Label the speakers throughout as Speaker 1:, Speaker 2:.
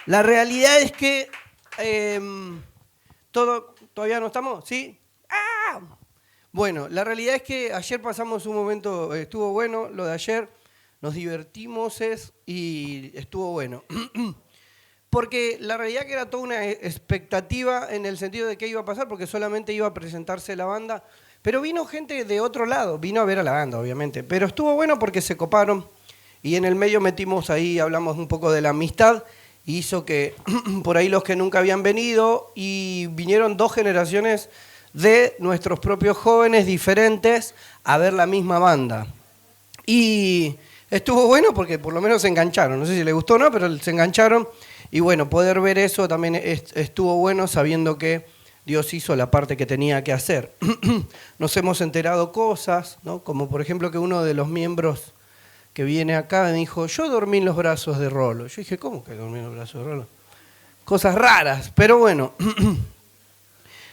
Speaker 1: La realidad es que ¿todavía no estamos? ¿Sí? ¡Ah! Bueno, la realidad es que ayer pasamos un momento, estuvo bueno lo de ayer, nos divertimos y estuvo bueno. Porque la realidad que era toda una expectativa en el sentido de qué iba a pasar, porque solamente iba a presentarse la banda, pero vino gente de otro lado, vino a ver a la banda, obviamente, pero estuvo bueno porque se coparon y en el medio metimos ahí, hablamos un poco de la amistad, y hizo que por ahí los que nunca habían venido, y vinieron dos generaciones de nuestros propios jóvenes diferentes a ver la misma banda. Y estuvo bueno porque por lo menos se engancharon, no sé si les gustó o no, pero se engancharon. Y bueno, poder ver eso también estuvo bueno sabiendo que Dios hizo la parte que tenía que hacer. Nos hemos enterado cosas, ¿no? Como por ejemplo que uno de los miembros que viene acá me dijo, yo dormí en los brazos de Rolo. Yo dije, ¿cómo que dormí en los brazos de Rolo? Cosas raras, pero bueno.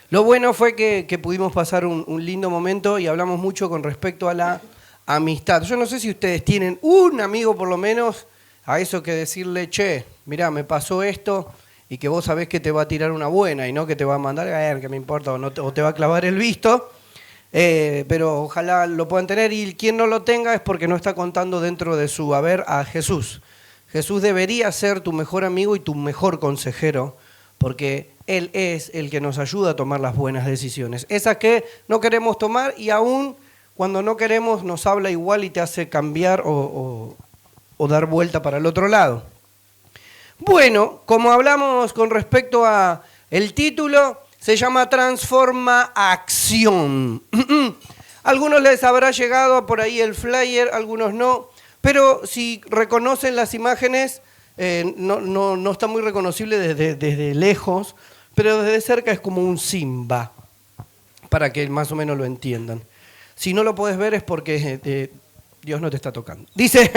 Speaker 1: Lo bueno fue que pudimos pasar un lindo momento y hablamos mucho con respecto a la amistad. Yo no sé si ustedes tienen un amigo por lo menos a eso que decirle, che, mirá, me pasó esto, y que vos sabés que te va a tirar una buena y no que te va a mandar a ver, que me importa, o te va a clavar el visto, pero ojalá lo puedan tener, y quien no lo tenga es porque no está contando dentro de su haber a Jesús. Jesús debería ser tu mejor amigo y tu mejor consejero, porque Él es el que nos ayuda a tomar las buenas decisiones. Esas que no queremos tomar, y aún cuando no queremos nos habla igual y te hace cambiar o dar vuelta para el otro lado. Bueno, como hablamos con respecto a el título, se llama Transforma Acción. Algunos les habrá llegado por ahí el flyer, algunos no, pero si reconocen las imágenes, no está muy reconocible desde lejos, pero desde cerca es como un Simba, para que más o menos lo entiendan. Si no lo puedes ver es porque Dios no te está tocando. Dice,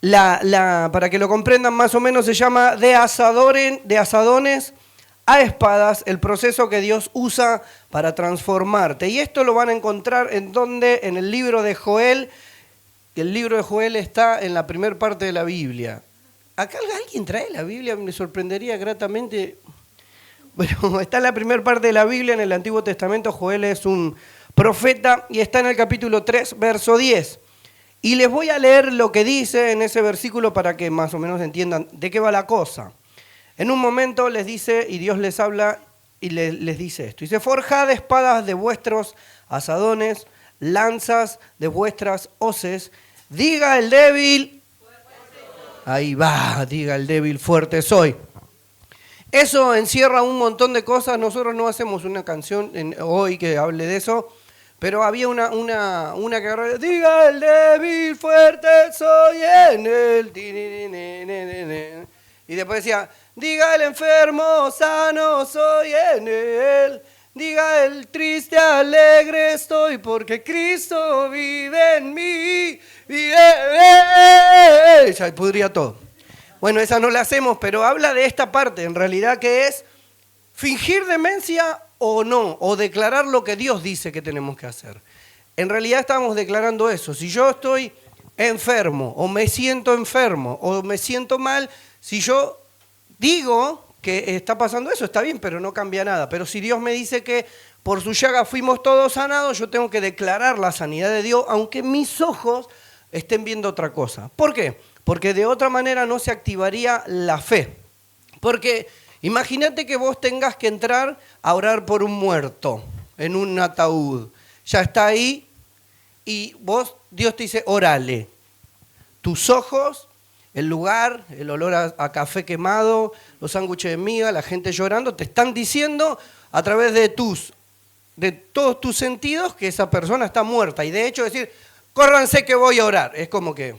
Speaker 1: para que lo comprendan más o menos, se llama de asadones a espadas, el proceso que Dios usa para transformarte. Y esto lo van a encontrar en el libro de Joel. El libro de Joel está en la primera parte de la Biblia. ¿Acá alguien trae la Biblia? Me sorprendería gratamente. Bueno, está en la primera parte de la Biblia, en el Antiguo Testamento. Joel es un profeta y está en el capítulo 3, verso 10. Y les voy a leer lo que dice en ese versículo para que más o menos entiendan de qué va la cosa. En un momento les dice, y Dios les habla y les dice esto. Dice, forjad espadas de vuestros asadones, lanzas de vuestras hoces. Diga el débil, ahí va, diga el débil, fuerte soy. Eso encierra un montón de cosas. Nosotros no hacemos una canción hoy que hable de eso, pero había una que agarró, diga el débil, fuerte soy en él. Y después decía, diga el enfermo, sano soy en él. Diga el triste, alegre estoy, porque Cristo vive en mí. Ya podría todo. Bueno, esa no la hacemos, pero habla de esta parte, en realidad, que es fingir demencia o no, o declarar lo que Dios dice que tenemos que hacer. En realidad estamos declarando eso. Si yo estoy enfermo, o me siento enfermo, o me siento mal, si yo digo que está pasando eso, está bien, pero no cambia nada. Pero si Dios me dice que por su llaga fuimos todos sanados, yo tengo que declarar la sanidad de Dios, aunque mis ojos estén viendo otra cosa. ¿Por qué? Porque de otra manera no se activaría la fe. Porque imagínate que vos tengas que entrar a orar por un muerto en un ataúd. Ya está ahí y Dios te dice, órale. Tus ojos, el lugar, el olor a café quemado, los sándwiches de miga, la gente llorando, te están diciendo a través de todos tus sentidos que esa persona está muerta. Y de hecho decir, córranse que voy a orar. Es como que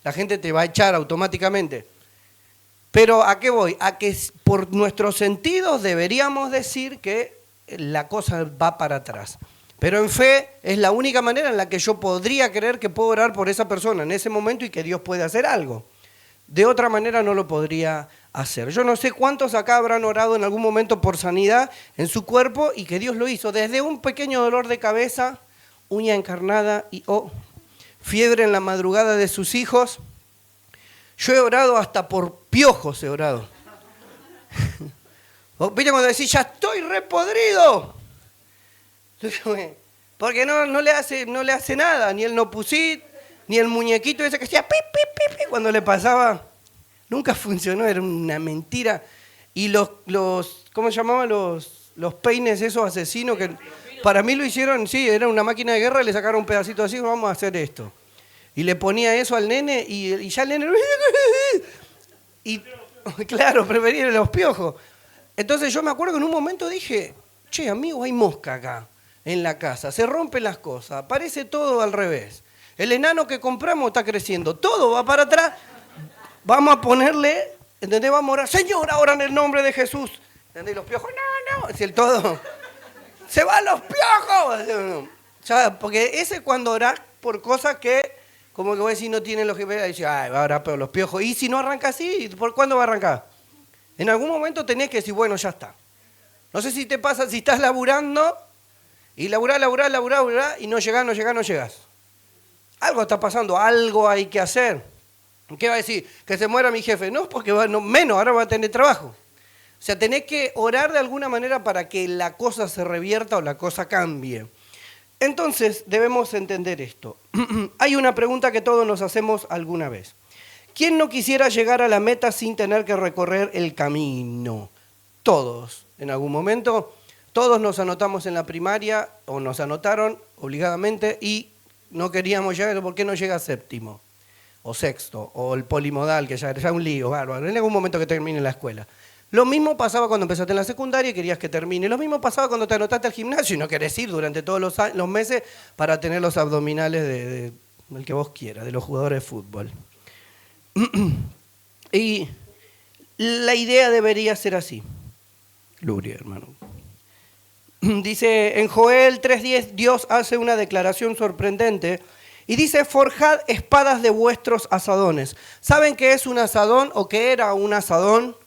Speaker 1: la gente te va a echar automáticamente. Pero ¿a qué voy? A que por nuestros sentidos deberíamos decir que la cosa va para atrás. Pero en fe es la única manera en la que yo podría creer que puedo orar por esa persona en ese momento y que Dios puede hacer algo. De otra manera no lo podría hacer. Yo no sé cuántos acá habrán orado en algún momento por sanidad en su cuerpo y que Dios lo hizo. Desde un pequeño dolor de cabeza, uña encarnada y fiebre en la madrugada de sus hijos. Yo he orado hasta por piojos, he orado. ¿Viste cuando decís, ya estoy repodrido? Porque no le hace nada, ni el Nopusit, ni el muñequito ese que hacía pi, pi, pi, pi, cuando le pasaba. Nunca funcionó, era una mentira. Y ¿cómo se llamaban los peines esos asesinos? Que para mí lo hicieron, sí, era una máquina de guerra, le sacaron un pedacito así, vamos a hacer esto. Y le ponía eso al nene y ya el nene... Y claro, prefería los piojos. Entonces yo me acuerdo que en un momento dije, che, amigo, hay mosca acá en la casa, se rompen las cosas, parece todo al revés. El enano que compramos está creciendo, todo va para atrás, vamos a ponerle, ¿entendés? Vamos a orar, Señor, ahora en el nombre de Jesús. ¿Entendés? Los piojos, no, es el todo. ¡Se van los piojos! Ya, porque ese es cuando orás por cosas que, como que vos decís, no tienen los que ver, y decís, ay, va a orar por los piojos. Y si no arranca así, ¿por cuándo va a arrancar? En algún momento tenés que decir, bueno, ya está. No sé si te pasa, si estás laburando, y laburás, y no llegás. Algo está pasando, algo hay que hacer. ¿Qué va a decir? Que se muera mi jefe. No, porque menos, ahora va a tener trabajo. O sea, tenés que orar de alguna manera para que la cosa se revierta o la cosa cambie. Entonces, debemos entender esto. Hay una pregunta que todos nos hacemos alguna vez. ¿Quién no quisiera llegar a la meta sin tener que recorrer el camino? Todos, en algún momento. Todos nos anotamos en la primaria, o nos anotaron obligadamente, y no queríamos llegar. ¿Por qué no llega a séptimo? O sexto, o el polimodal, que ya era un lío, bárbaro, en algún momento que termine la escuela. Lo mismo pasaba cuando empezaste en la secundaria y querías que termine. Lo mismo pasaba cuando te anotaste al gimnasio y no querés ir durante todos los meses para tener los abdominales del que vos quieras, de los jugadores de fútbol. Y la idea debería ser así. Gloria, hermano. Dice en Joel 3:10, Dios hace una declaración sorprendente y dice, forjad espadas de vuestros asadones. ¿Saben qué es un asadón o qué era un asadón?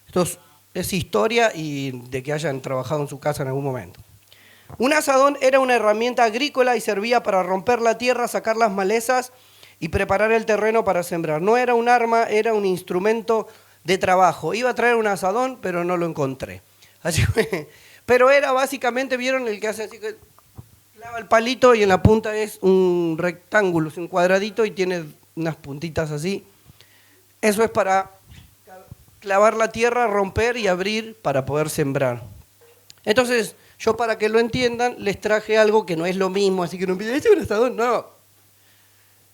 Speaker 1: Esto es historia y de que hayan trabajado en su casa en algún momento. Un asadón era una herramienta agrícola y servía para romper la tierra, sacar las malezas y preparar el terreno para sembrar. No era un arma, era un instrumento de trabajo. Iba a traer un asadón, pero no lo encontré. Así que, pero era básicamente, ¿vieron el que hace así que clava el palito y en la punta es un rectángulo, es un cuadradito y tiene unas puntitas así? Eso es para clavar la tierra, romper y abrir para poder sembrar. Entonces, yo para que lo entiendan, les traje algo que no es lo mismo, así que no empiecen, ¿es un asadón? No.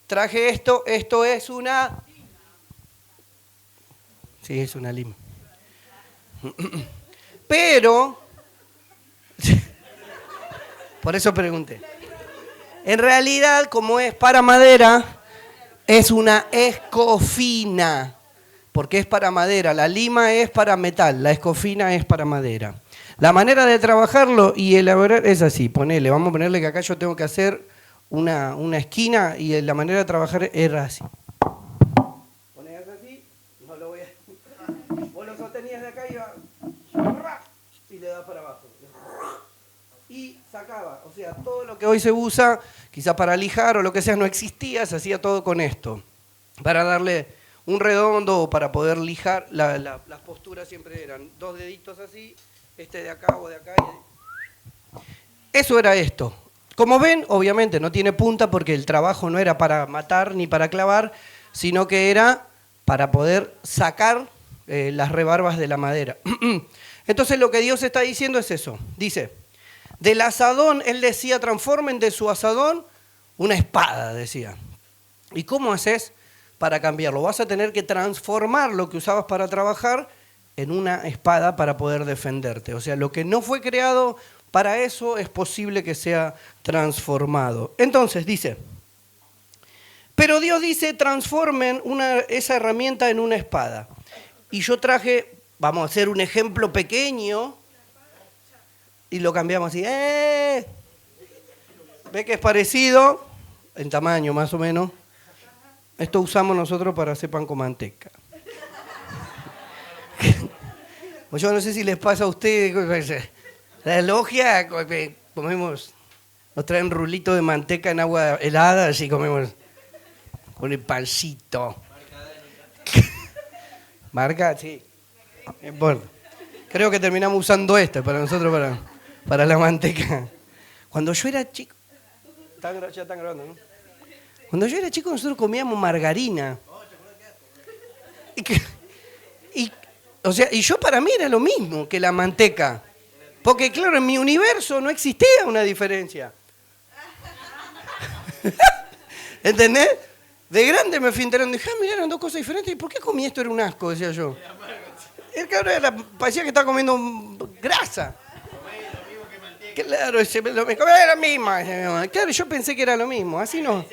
Speaker 1: Traje esto es una... Sí, es una lima. Pero, por eso pregunté. En realidad, como es para madera, es una escofina, porque es para madera. La lima es para metal, la escofina es para madera. La manera de trabajarlo y elaborar es así. Vamos a ponerle que acá yo tengo que hacer una esquina y la manera de trabajar era así. Ponés así, no lo voy a... Vos lo sostenías de acá y le das para abajo. Y sacaba, o sea, todo lo que hoy se usa, quizá para lijar o lo que sea, no existía, se hacía todo con esto. Para darle un redondo o para poder lijar, las posturas siempre eran 2 deditos así, este de acá o de acá. Eso era esto. Como ven, obviamente no tiene punta porque el trabajo no era para matar ni para clavar, sino que era para poder sacar las rebarbas de la madera. Entonces lo que Dios está diciendo es eso. Dice, del asadón, Él decía, transformen de su asadón una espada, decía. ¿Y cómo haces para cambiarlo? Vas a tener que transformar lo que usabas para trabajar en una espada para poder defenderte. O sea, lo que no fue creado para eso es posible que sea transformado. Entonces dice, pero Dios dice, transformen esa herramienta en una espada. Y yo traje, vamos a hacer un ejemplo pequeño y lo cambiamos así. ¿Ve que es parecido? En tamaño más o menos. Esto usamos nosotros para hacer pan con manteca. Yo no sé si les pasa a ustedes. La logia, comemos, nos traen rulito de manteca en agua helada, así comemos con el pancito. Marca, sí. No importa. Creo que terminamos usando esta para nosotros, para la manteca. Cuando yo era chico... Ya están grabando, ¿no? Cuando yo era chico nosotros comíamos margarina. Y yo para mí era lo mismo que la manteca. Porque claro, en mi universo no existía una diferencia. ¿Entendés? De grande me fui enterando y dije, mirá, eran dos cosas diferentes. ¿Y por qué comí esto? Era un asco, decía yo. El cabrón parecía que estaba comiendo grasa. Claro, era la misma. Claro, yo pensé que era lo mismo. Así no.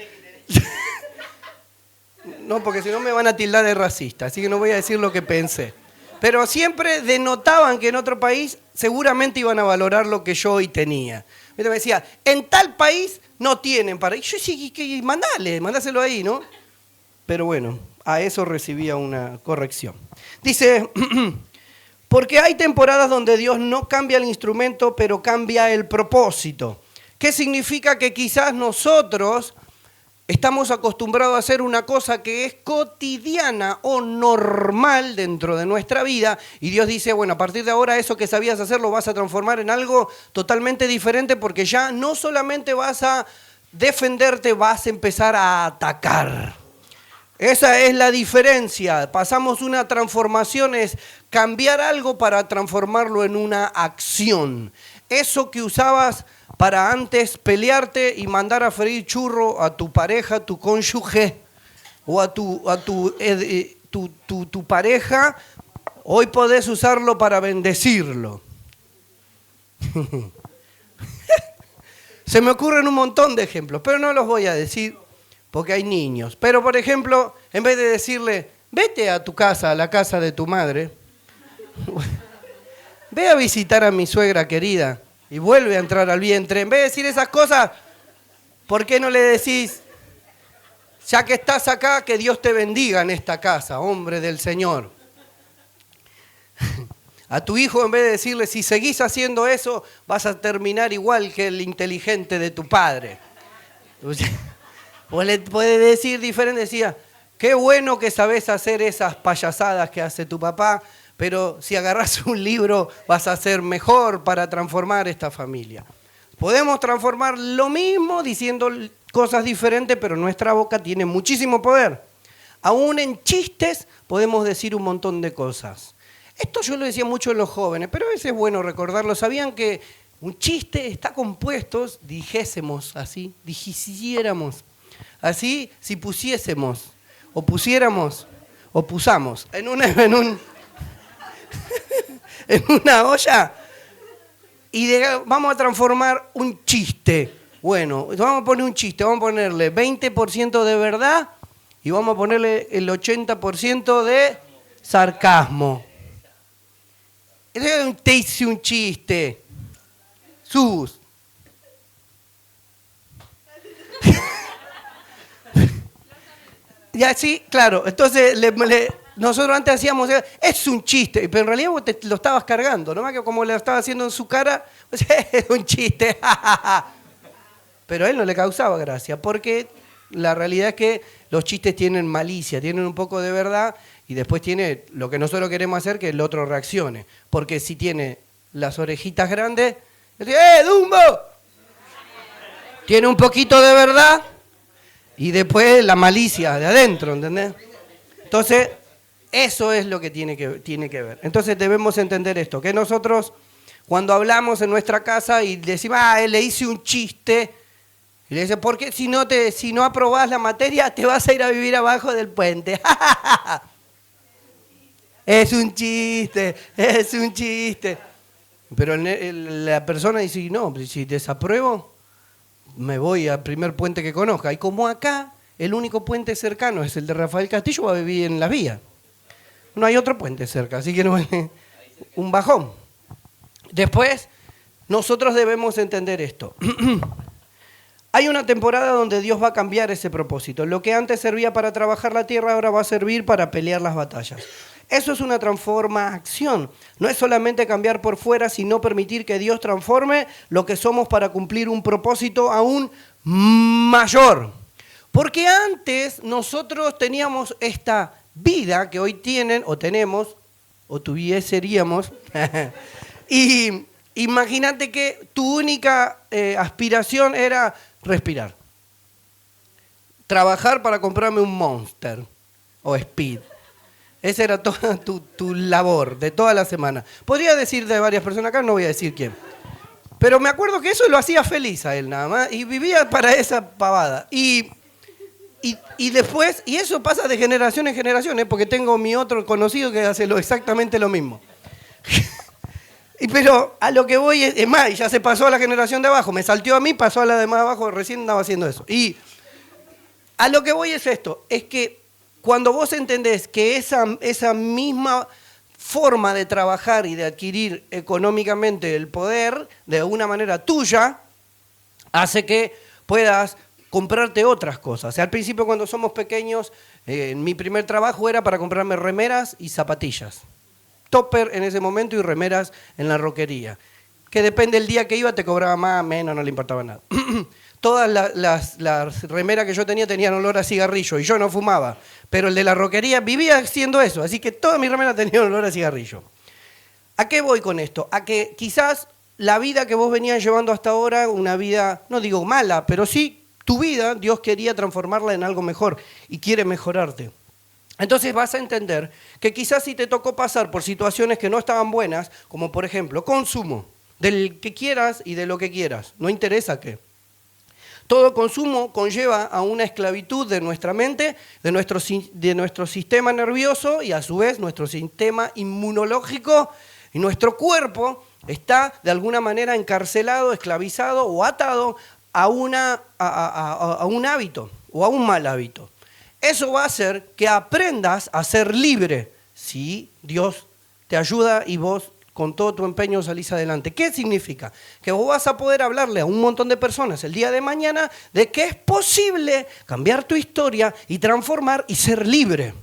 Speaker 1: No, porque si no me van a tildar de racista. Así que no voy a decir lo que pensé. Pero siempre denotaban que en otro país seguramente iban a valorar lo que yo hoy tenía. Me decía, en tal país no tienen para... Y yo decía, mandáselo ahí, ¿no? Pero bueno, a eso recibía una corrección. Dice, porque hay temporadas donde Dios no cambia el instrumento, pero cambia el propósito. ¿Qué significa? Que quizás nosotros estamos acostumbrados a hacer una cosa que es cotidiana o normal dentro de nuestra vida y Dios dice, bueno, a partir de ahora eso que sabías hacer lo vas a transformar en algo totalmente diferente porque ya no solamente vas a defenderte, vas a empezar a atacar. Esa es la diferencia. Pasamos una transformación, es cambiar algo para transformarlo en una acción. Eso que usabas para antes pelearte y mandar a freír churro a tu pareja, tu cónyuge o a tu pareja, hoy podés usarlo para bendecirlo. Se me ocurren un montón de ejemplos, pero no los voy a decir porque hay niños. Pero, por ejemplo, en vez de decirle, vete a tu casa, a la casa de tu madre, ve a visitar a mi suegra querida y vuelve a entrar al vientre. En vez de decir esas cosas, ¿por qué no le decís, ya que estás acá, que Dios te bendiga en esta casa, hombre del Señor? A tu hijo, en vez de decirle, si seguís haciendo eso, vas a terminar igual que el inteligente de tu padre. Vos le podés decir diferente, decía, qué bueno que sabés hacer esas payasadas que hace tu papá, pero si agarrás un libro vas a ser mejor para transformar esta familia. Podemos transformar lo mismo diciendo cosas diferentes, pero nuestra boca tiene muchísimo poder. Aún en chistes podemos decir un montón de cosas. Esto yo lo decía mucho en los jóvenes, pero a veces es bueno recordarlo. ¿Sabían que un chiste está compuesto, dijésemos así, dijiciéramos así, si pusiésemos, o pusiéramos, o pusamos en una olla y vamos a transformar un chiste. Bueno, vamos a poner un chiste, vamos a ponerle 20% de verdad y vamos a ponerle el 80% de sarcasmo. Te hice un chiste. Sus. Y así, claro, entonces nosotros antes hacíamos, es un chiste, pero en realidad vos te lo estabas cargando, ¿no? Que como lo estaba haciendo en su cara, es un chiste. Pero a él no le causaba gracia, porque la realidad es que los chistes tienen malicia, tienen un poco de verdad, y después tiene lo que nosotros queremos hacer, que el otro reaccione. Porque si tiene las orejitas grandes, Dumbo! Tiene un poquito de verdad, y después la malicia de adentro, ¿entendés? Entonces, eso es lo que tiene que ver. Entonces debemos entender esto, que nosotros cuando hablamos en nuestra casa y decimos, le hice un chiste, y le dice, ¿por qué si no aprobás la materia te vas a ir a vivir abajo del puente? Es un chiste, es un chiste. Pero la persona dice, no, si desapruebo, me voy al primer puente que conozca. Y como acá, el único puente cercano es el de Rafael Castillo, va a vivir en la vía. No hay otro puente cerca, así que no es un bajón. Después, nosotros debemos entender esto. Hay una temporada donde Dios va a cambiar ese propósito. Lo que antes servía para trabajar la tierra, ahora va a servir para pelear las batallas. Eso es una transformación. No es solamente cambiar por fuera, sino permitir que Dios transforme lo que somos para cumplir un propósito aún mayor. Porque antes nosotros teníamos esta vida que hoy tienen o tenemos o tuviésemos. Y imagínate que tu única aspiración era respirar. Trabajar para comprarme un Monster o Speed. Esa era toda tu labor de toda la semana. Podría decir de varias personas acá, no voy a decir quién. Pero me acuerdo que eso lo hacía feliz a él nada más y vivía para esa pavada. Y después, y eso pasa de generación en generación, porque tengo mi otro conocido que hace exactamente lo mismo. Pero a lo que voy es más, ya se pasó a la generación de abajo, me salteó a mí, pasó a la de más abajo, recién andaba haciendo eso. Y a lo que voy es esto, es que cuando vos entendés que esa misma forma de trabajar y de adquirir económicamente el poder de una manera tuya, hace que puedas comprarte otras cosas. O sea, al principio cuando somos pequeños, mi primer trabajo era para comprarme remeras y zapatillas. Topper en ese momento y remeras en la roquería. Que depende del día que iba, te cobraba más, menos, no le importaba nada. Todas las remeras que yo tenía tenían olor a cigarrillo y yo no fumaba. Pero el de la roquería vivía haciendo eso, así que todas mis remeras tenían olor a cigarrillo. ¿A qué voy con esto? A que quizás la vida que vos venías llevando hasta ahora, una vida, no digo mala, pero sí tu vida, Dios quería transformarla en algo mejor y quiere mejorarte. Entonces vas a entender que quizás si te tocó pasar por situaciones que no estaban buenas, como por ejemplo consumo, del que quieras y de lo que quieras, no interesa qué. Todo consumo conlleva a una esclavitud de nuestra mente, de nuestro sistema nervioso y a su vez nuestro sistema inmunológico y nuestro cuerpo está de alguna manera encarcelado, esclavizado o atado a un hábito o a un mal hábito. Eso va a hacer que aprendas a ser libre si Dios te ayuda y vos con todo tu empeño salís adelante. ¿Qué significa? Que vos vas a poder hablarle a un montón de personas el día de mañana de que es posible cambiar tu historia y transformar y ser libre.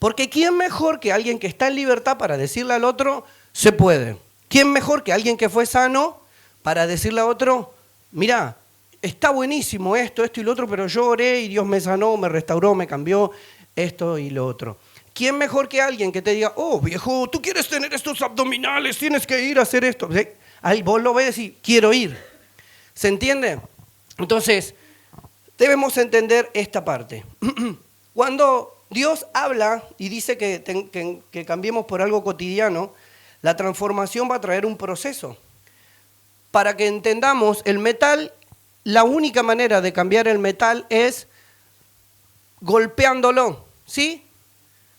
Speaker 1: Porque ¿quién mejor que alguien que está en libertad para decirle al otro, se puede? ¿Quién mejor que alguien que fue sano para decirle a otro, mirá, está buenísimo esto y lo otro, pero yo oré y Dios me sanó, me restauró, me cambió esto y lo otro? ¿Quién mejor que alguien que te diga, oh viejo, tú quieres tener estos abdominales, tienes que ir a hacer esto? Ahí vos lo ves y quiero ir. ¿Se entiende? Entonces, debemos entender esta parte. Cuando Dios habla y dice que cambiemos por algo cotidiano, la transformación va a traer un proceso. Para que entendamos, el metal, la única manera de cambiar el metal es golpeándolo, ¿sí?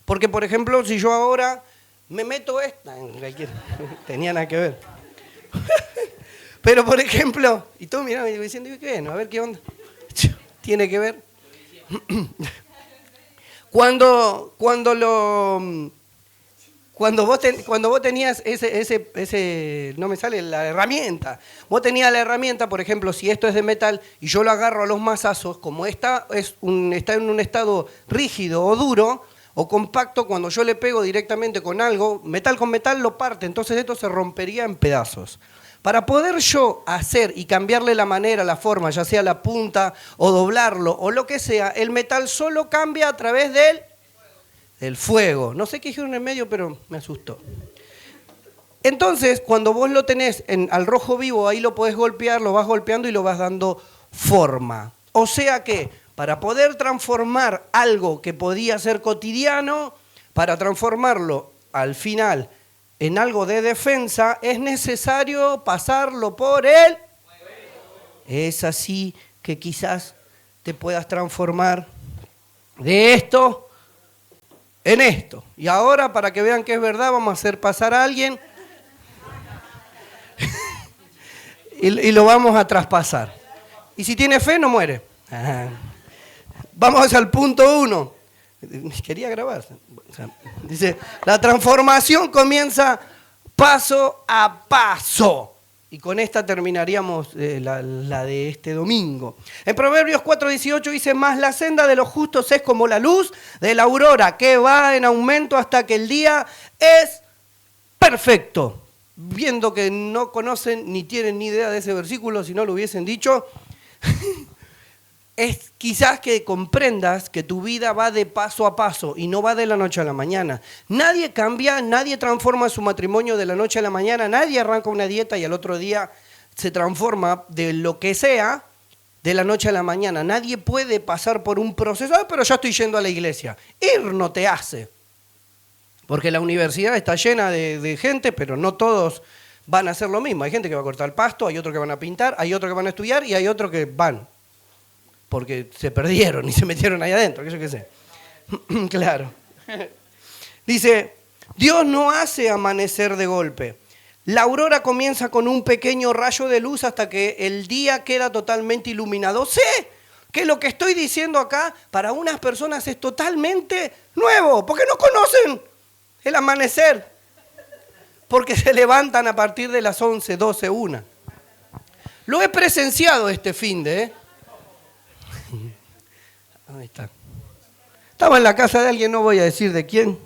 Speaker 1: Porque, por ejemplo, si yo ahora me meto esta, tenía nada que ver. Pero, por ejemplo, y tú mirando y diciendo, ¿qué? No, a ver qué onda. Tiene que ver. Cuando vos tenías ese, no me sale la herramienta. Vos tenías la herramienta, por ejemplo, si esto es de metal y yo lo agarro a los mazazos, como está en un estado rígido o duro o compacto, cuando yo le pego directamente con algo, metal con metal lo parte, entonces esto se rompería en pedazos. Para poder yo hacer y cambiarle la manera, la forma, ya sea la punta o doblarlo o lo que sea, el metal solo cambia a través del fuego. No sé qué dijeron en el medio, pero me asustó. Entonces, cuando vos lo tenés al rojo vivo, ahí lo podés golpear, lo vas golpeando y lo vas dando forma. O sea que, para poder transformar algo que podía ser cotidiano, para transformarlo al final en algo de defensa, es necesario pasarlo por él. Es así que quizás te puedas transformar de esto en esto. Y ahora, para que vean que es verdad, vamos a hacer pasar a alguien y lo vamos a traspasar. Y si tiene fe, no muere. Vamos al punto 1. Quería grabar. Dice, la transformación comienza paso a paso. Y con esta terminaríamos la de este domingo. En Proverbios 4:18 dice, más la senda de los justos es como la luz de la aurora, que va en aumento hasta que el día es perfecto. Viendo que no conocen ni tienen ni idea de ese versículo, si no lo hubiesen dicho, es quizás que comprendas que tu vida va de paso a paso y no va de la noche a la mañana. Nadie cambia, nadie transforma su matrimonio de la noche a la mañana, nadie arranca una dieta y al otro día se transforma de lo que sea de la noche a la mañana. Nadie puede pasar por un proceso, pero ya estoy yendo a la iglesia. Ir no te hace. Porque la universidad está llena de gente, pero no todos van a hacer lo mismo. Hay gente que va a cortar el pasto, hay otros que van a pintar, hay otros que van a estudiar y hay otros que van. Porque se perdieron y se metieron ahí adentro, que yo qué sé. Claro. Dice, Dios no hace amanecer de golpe. La aurora comienza con un pequeño rayo de luz hasta que el día queda totalmente iluminado. Sé que lo que estoy diciendo acá para unas personas es totalmente nuevo, porque no conocen el amanecer, porque se levantan a partir de las 11, 12, 1. Lo he presenciado este finde, ¿eh? Ahí está. Estaba en la casa de alguien, no voy a decir de quién.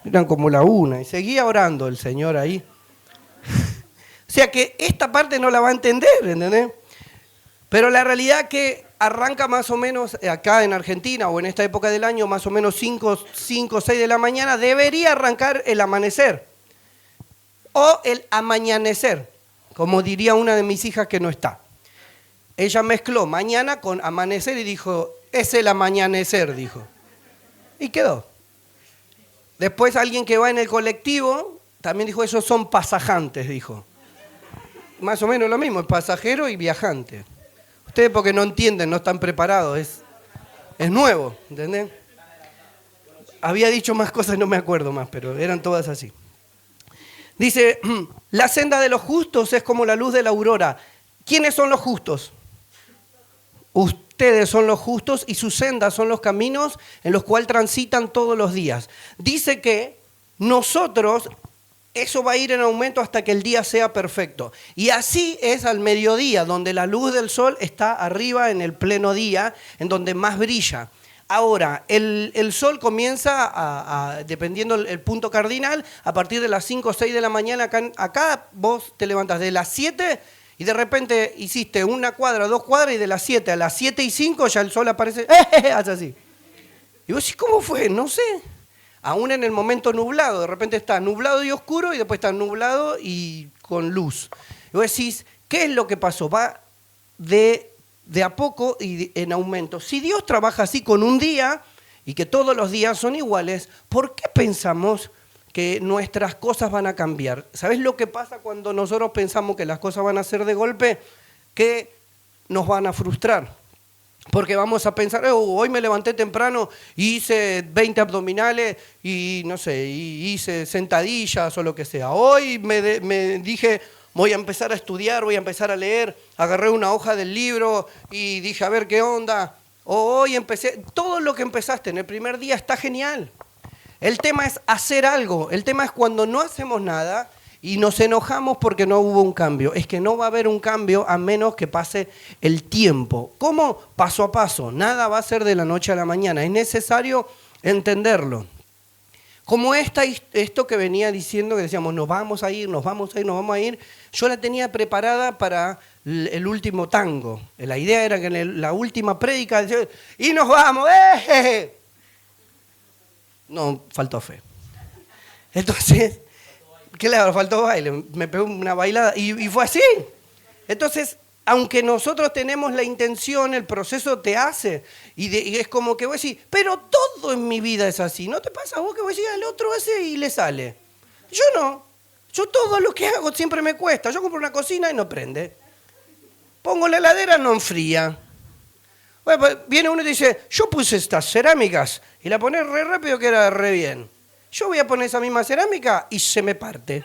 Speaker 1: Eran como la 1 y seguía orando el Señor ahí. O sea que esta parte no la va a entender, ¿entendés? Pero la realidad que arranca más o menos acá en Argentina o en esta época del año, más o menos 5 o 6 de la mañana, debería arrancar el amanecer. O el amañanecer, como diría una de mis hijas que no está. Ella mezcló mañana con amanecer y dijo, es el amañanecer, dijo. Y quedó. Después alguien que va en el colectivo también dijo, esos son pasajantes, dijo. Más o menos lo mismo, es pasajero y viajante. Ustedes porque no entienden, no están preparados, es nuevo, ¿entendés? Había dicho más cosas, no me acuerdo más, pero eran todas así. Dice, la senda de los justos es como la luz de la aurora. ¿Quiénes son los justos? Ustedes son los justos y sus sendas son los caminos en los cuales transitan todos los días. Dice que nosotros, eso va a ir en aumento hasta que el día sea perfecto. Y así es al mediodía, donde la luz del sol está arriba en el pleno día, en donde más brilla. Ahora, el sol comienza, dependiendo el punto cardinal, a partir de las 5 o 6 de la mañana. Acá vos te levantas de las 7 y de repente hiciste 1 cuadra, 2 cuadras y de las 7 a las 7:05 ya el sol aparece, hace así. Y vos decís, ¿cómo fue? No sé. Aún en el momento nublado, de repente está nublado y oscuro y después está nublado y con luz. Y vos decís, ¿qué es lo que pasó? Va de a poco y en aumento. Si Dios trabaja así con un día y que todos los días son iguales, ¿por qué pensamos que nuestras cosas van a cambiar? ¿Sabés lo que pasa cuando nosotros pensamos que las cosas van a ser de golpe? Que nos van a frustrar. Porque vamos a pensar, hoy me levanté temprano y hice 20 abdominales y no sé, y hice sentadillas o lo que sea. Hoy me dije, voy a empezar a estudiar, voy a empezar a leer, agarré una hoja del libro y dije, a ver qué onda. Hoy empecé, todo lo que empezaste en el primer día está genial. El tema es hacer algo, el tema es cuando no hacemos nada y nos enojamos porque no hubo un cambio. Es que no va a haber un cambio a menos que pase el tiempo. ¿Cómo? Paso a paso. Nada va a ser de la noche a la mañana. Es necesario entenderlo. Como esto que venía diciendo, que decíamos, nos vamos a ir, yo la tenía preparada para el último tango. La idea era que en la última prédica decía, y nos vamos, ¡eh! No, faltó fe. Entonces, claro, faltó baile, me pegó una bailada y fue así. Entonces, aunque nosotros tenemos la intención, el proceso te hace. Y es como que vos decís, pero todo en mi vida es así. ¿No te pasa a vos que vos decís al otro hace y le sale? Yo no. Yo todo lo que hago siempre me cuesta. Yo compro una cocina y no prende. Pongo la heladera, no enfría. Bueno, pues viene uno y dice, yo puse estas cerámicas y la pones re rápido que era re bien. Yo voy a poner esa misma cerámica y se me parte.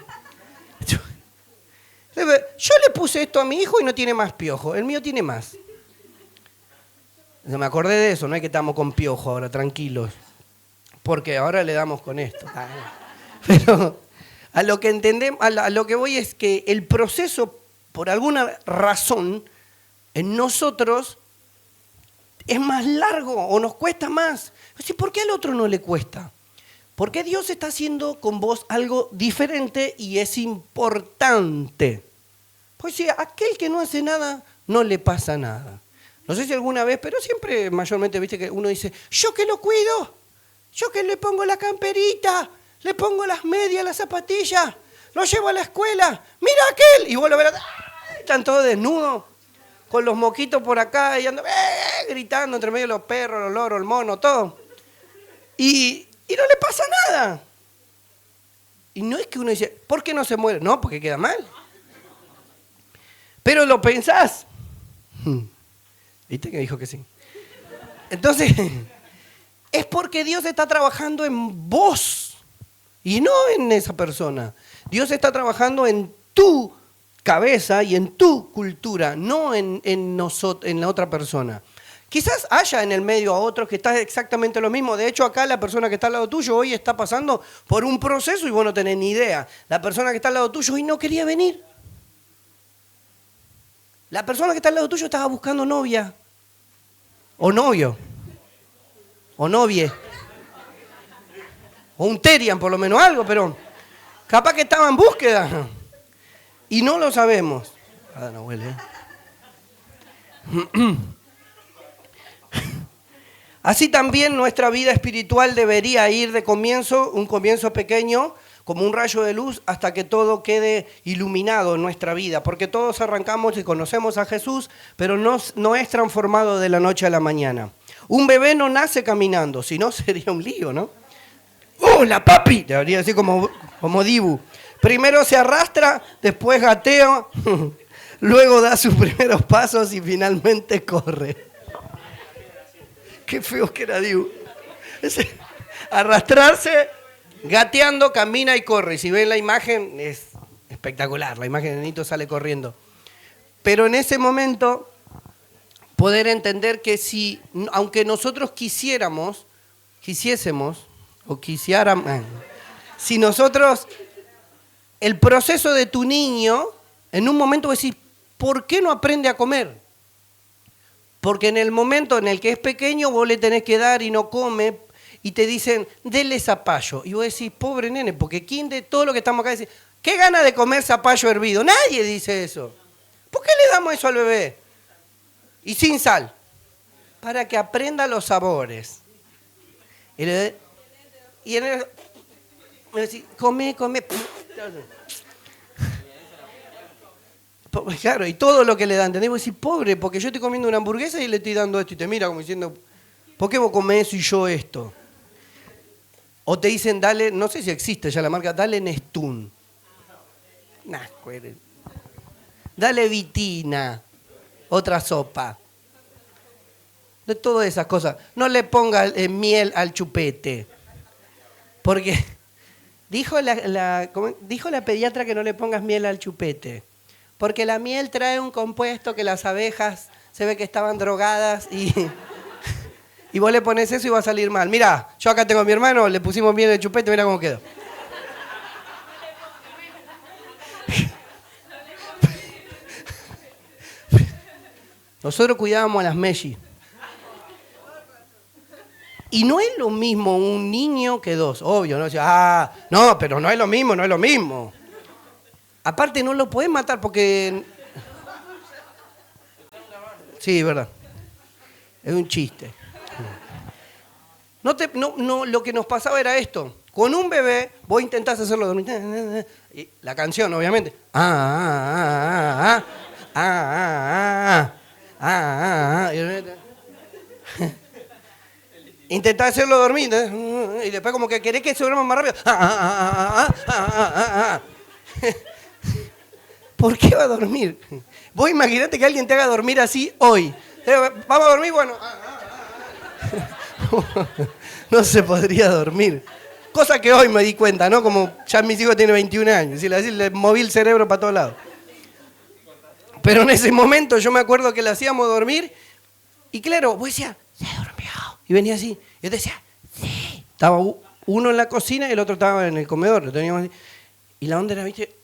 Speaker 1: Yo le puse esto a mi hijo y no tiene más piojo. El mío tiene más. Me acordé de eso, no es que estamos con piojo ahora, tranquilos. Porque ahora le damos con esto. Pero a lo que entendemos, a lo que voy es que el proceso, por alguna razón, en nosotros es más largo o nos cuesta más. ¿Por qué al otro no le cuesta? Porque Dios está haciendo con vos algo diferente y es importante. Pues si a aquel que no hace nada, no le pasa nada. No sé si alguna vez, pero siempre mayormente viste que uno dice, yo que lo cuido, yo que le pongo la camperita, le pongo las medias, las zapatillas, lo llevo a la escuela, mira aquel, y vos lo ves, están todos desnudos, con los moquitos por acá, y andan gritando entre medio de los perros, los loros, el mono, todo. Y no le pasa nada. Y no es que uno dice, ¿por qué no se muere? No, porque queda mal. Pero lo pensás. ¿Viste que dijo que sí? Entonces, es porque Dios está trabajando en vos y no en esa persona. Dios está trabajando en tu cabeza y en tu cultura, no en la otra persona. Quizás haya en el medio a otros que está exactamente lo mismo. De hecho, acá la persona que está al lado tuyo hoy está pasando por un proceso y vos no tenés ni idea. La persona que está al lado tuyo hoy no quería venir. La persona que está al lado tuyo estaba buscando novia. O novio. O novie. O un terian, por lo menos algo, pero capaz que estaba en búsqueda. Y no lo sabemos. Ah, no huele, Así también nuestra vida espiritual debería ir de comienzo, un comienzo pequeño, como un rayo de luz, hasta que todo quede iluminado en nuestra vida. Porque todos arrancamos y conocemos a Jesús, pero no es transformado de la noche a la mañana. Un bebé no nace caminando, si no sería un lío, ¿no? ¡Hola, papi! Debería decir como Dibu. Primero se arrastra, después gatea, luego da sus primeros pasos y finalmente corre. Qué feo que era Dibu. Arrastrarse, gateando, camina y corre. Si ven la imagen, es espectacular. La imagen de Nito sale corriendo. Pero en ese momento, poder entender que si, aunque nosotros quisiésemos, si nosotros, el proceso de tu niño, en un momento vos decís, ¿por qué no aprende a comer? Porque en el momento en el que es pequeño, vos le tenés que dar y no come, y te dicen, dele zapallo. Y vos decís, pobre nene, porque ¿quién de todo lo que estamos acá dice, qué gana de comer zapallo hervido? Nadie dice eso. ¿Por qué le damos eso al bebé? Y sin sal. Para que aprenda los sabores. Y en el come. Claro, y todo lo que le dan. Tenemos que decir, pobre, porque yo estoy comiendo una hamburguesa y le estoy dando esto. Y te mira como diciendo, ¿por qué vos comés eso y yo esto? O te dicen, dale, no sé si existe ya la marca, dale Nestún. Dale Vitina, otra sopa. De todas esas cosas. No le ponga miel al chupete. Porque dijo la pediatra que no le pongas miel al chupete. Porque la miel trae un compuesto que las abejas se ve que estaban drogadas y vos le pones eso y va a salir mal. Mirá, yo acá tengo a mi hermano, le pusimos miel al chupete, mirá cómo quedó. Nosotros cuidábamos a las Meshi. Y no es lo mismo un niño que dos, obvio, ¿no? No, pero no es lo mismo. Aparte no lo podés matar porque... Sí, es verdad. Es un chiste. Lo que nos pasaba era esto. Con un bebé, vos intentás hacerlo dormir. Y la canción, obviamente. Intentás hacerlo dormir. Y después como que querés que se duerma más rápido. ¿Por qué va a dormir? Vos imaginate que alguien te haga dormir así hoy. ¿Vamos a dormir? Bueno. No se podría dormir. Cosa que hoy me di cuenta, ¿no? Como ya mis hijos tienen 21 años. Y le moví el cerebro para todos lados. Pero en ese momento yo me acuerdo que le hacíamos dormir. Y claro, vos decías, se durmió. Y venía así. Y yo decía, sí. Estaba uno en la cocina y el otro estaba en el comedor. Lo teníamos así. Y la onda era, ¿viste?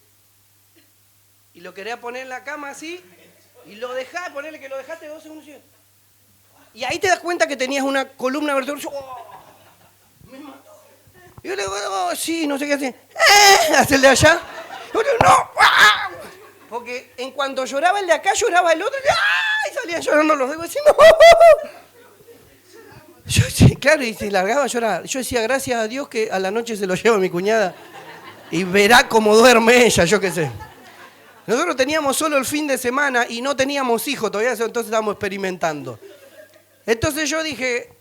Speaker 1: Y lo quería poner en la cama así, y lo dejás, ponerle que lo dejaste 2 segundos. Y ahí te das cuenta que tenías una columna vertebral. Me mató. Y yo le digo, oh, sí, no sé qué hacer. Hace el de allá. Yo le digo, no. Porque en cuanto lloraba el de acá, lloraba el otro. Y salían llorando los dos, y no. Yo, sí, claro, y se largaba a llorar. Yo decía, gracias a Dios que a la noche se lo lleva mi cuñada y verá cómo duerme ella, yo qué sé. Nosotros teníamos solo el fin de semana y no teníamos hijos todavía, entonces estábamos experimentando. Entonces yo dije,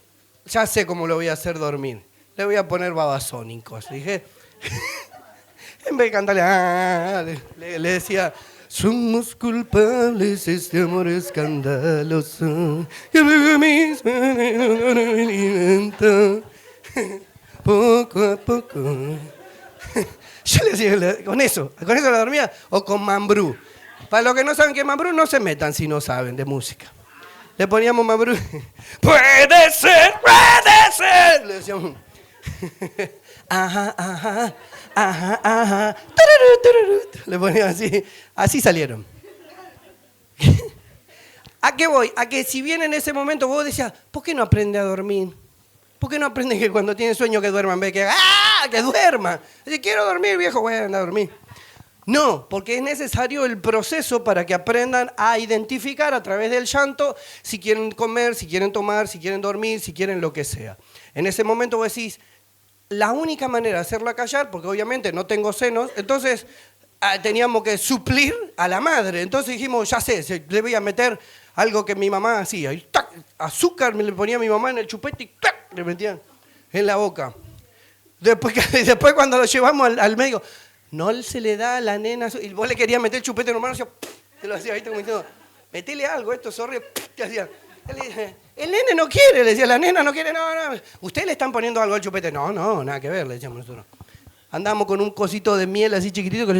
Speaker 1: ya sé cómo lo voy a hacer dormir. Le voy a poner babasónicos. Dije, en vez de cantarle, le decía, somos culpables, este amor escandaloso. Que luego mismo me alimenta, poco a poco. Yo le decía, con eso la dormía, o con mambrú. Para los que no saben qué es mambrú, no se metan si no saben de música. Le poníamos mambrú. ¡Puede ser! Le decíamos. Ajá, ajá, ajá, ajá. Le poníamos así salieron. ¿A qué voy? A que si bien en ese momento vos decías, ¿por qué no aprende a dormir? ¿Por qué no aprende que cuando tiene sueño que duerma en vez de que duerma? Dice, quiero dormir, viejo, voy a andar a dormir. No, porque es necesario el proceso para que aprendan a identificar a través del llanto si quieren comer, si quieren tomar, si quieren dormir, si quieren lo que sea. En ese momento vos decís, la única manera de hacerla callar, porque obviamente no tengo senos, entonces teníamos que suplir a la madre. Entonces dijimos, ya sé, le voy a meter algo que mi mamá hacía. Y ¡tac! Azúcar me le ponía a mi mamá en el chupete y ¡tac! Le metía en la boca. Después cuando lo llevamos al médico, no se le da a la nena, y vos le querías meter el chupete en la mano, te lo hacía, ¿viste? Como diciendo, metele algo, esto es horrible, te hacía. El nene no quiere, le decía, la nena no quiere, no. ¿Ustedes le están poniendo algo al chupete? No, nada que ver, le decíamos nosotros. Andábamos con un cosito de miel así chiquitito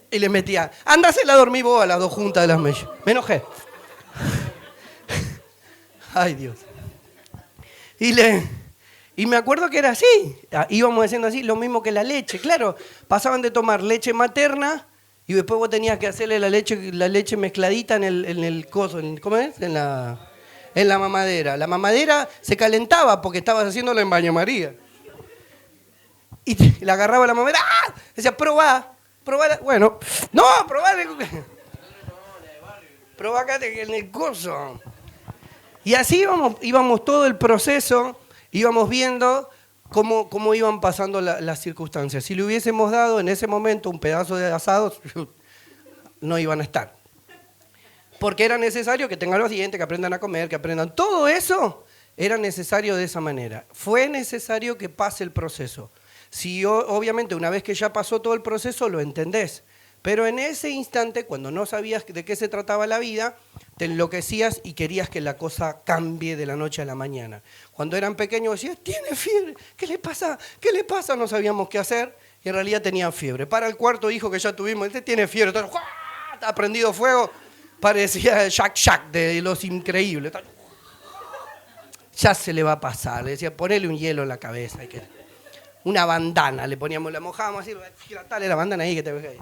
Speaker 1: y le metía, andásela a dormir vos a las dos juntas de las mellas. Me enojé. Ay, Dios. Y me acuerdo que era así, íbamos haciendo así, lo mismo que la leche. Claro, pasaban de tomar leche materna y después vos tenías que hacerle la leche mezcladita en el coso, ¿cómo es? En la mamadera. La mamadera se calentaba porque estabas haciéndolo en baño María. Y la agarraba la mamadera, ¡ah! Decía, probá. Bueno, no, probá. Probá acá en el coso. Y así íbamos todo el proceso. Íbamos viendo cómo iban pasando las circunstancias. Si le hubiésemos dado en ese momento un pedazo de asado, no iban a estar. Porque era necesario que tengan los dientes, que aprendan a comer, que aprendan. Todo eso era necesario de esa manera. Fue necesario que pase el proceso. Si obviamente una vez que ya pasó todo el proceso lo entendés. Pero en ese instante, cuando no sabías de qué se trataba la vida, te enloquecías y querías que la cosa cambie de la noche a la mañana. Cuando eran pequeños decías, tiene fiebre, ¿qué le pasa? ¿Qué le pasa? No sabíamos qué hacer y en realidad tenían fiebre. Para el cuarto hijo que ya tuvimos, este tiene fiebre, entonces, ha prendido fuego, parecía Jack de Los Increíbles. Ya se le va a pasar, le decía, ponele un hielo en la cabeza. Una bandana, le poníamos, la mojábamos así, dale la bandana ahí que te ves ahí.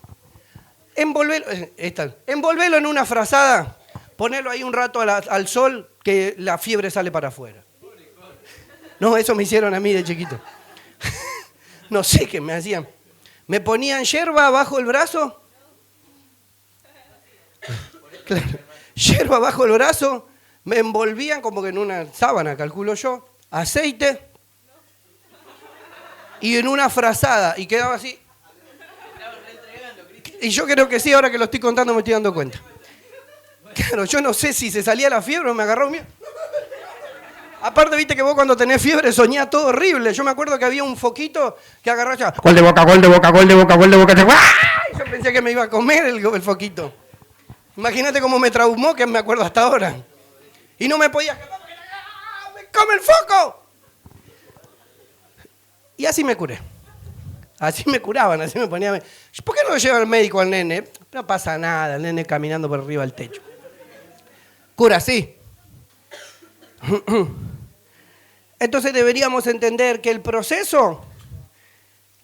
Speaker 1: Envolvelo en una frazada, ponelo ahí un rato al sol, que la fiebre sale para afuera. No, eso me hicieron a mí de chiquito. No sé qué me hacían. Me ponían yerba bajo el brazo. Claro, yerba bajo el brazo, me envolvían como que en una sábana, calculo yo, aceite y en una frazada, y quedaba así. Y yo creo que sí, ahora que lo estoy contando me estoy dando cuenta. Claro, yo no sé si se salía la fiebre o me agarró miedo. Aparte, viste que vos cuando tenés fiebre soñás todo horrible. Yo me acuerdo que había un foquito que agarraba. Gol de boca, gol de boca, gol de boca, gol de boca. ¡Ay! Yo pensé que me iba a comer el foquito. Imagínate cómo me traumó, que me acuerdo hasta ahora. Y no me podía escapar porque ¡me come el foco! Y así me curé. Así me curaban, así me ponían. ¿Por qué no lo lleva al médico al nene? No pasa nada, el nene caminando por arriba del techo. Cura, sí. Entonces deberíamos entender que el proceso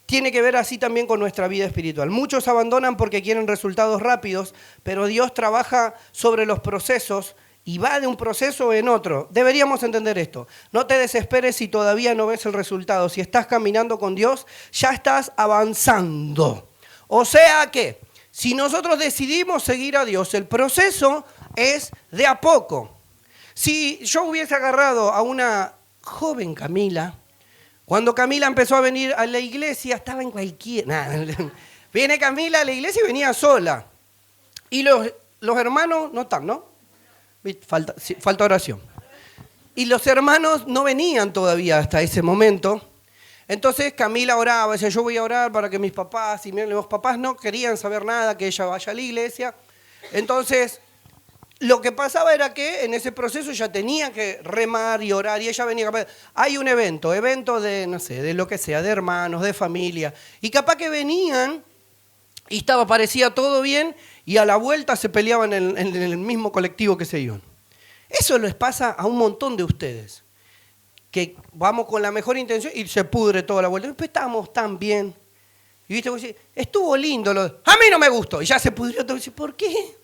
Speaker 1: tiene que ver así también con nuestra vida espiritual. Muchos abandonan porque quieren resultados rápidos, pero Dios trabaja sobre los procesos y va de un proceso en otro. Deberíamos entender esto. No te desesperes si todavía no ves el resultado. Si estás caminando con Dios, ya estás avanzando. O sea que, si nosotros decidimos seguir a Dios, el proceso es de a poco. Si yo hubiese agarrado a una joven Camila, cuando Camila empezó a venir a la iglesia, estaba en cualquier... Viene Camila a la iglesia y venía sola. Y los hermanos no están, ¿no? Falta oración. Y los hermanos no venían todavía hasta ese momento. Entonces Camila oraba, decía, yo voy a orar para que mis papás, y los papás no querían saber nada, que ella vaya a la iglesia. Entonces, lo que pasaba era que en ese proceso ella tenía que remar y orar, y ella venía, hay un evento de, no sé, de lo que sea, de hermanos, de familia, y capaz que venían y parecía todo bien, y a la vuelta se peleaban en el mismo colectivo que se iban. Eso les pasa a un montón de ustedes, que vamos con la mejor intención y se pudre toda la vuelta. Pero estábamos tan bien. Y viste, vos decís, estuvo lindo, a mí no me gustó. Y ya se pudrió todo. Y dice, ¿por qué?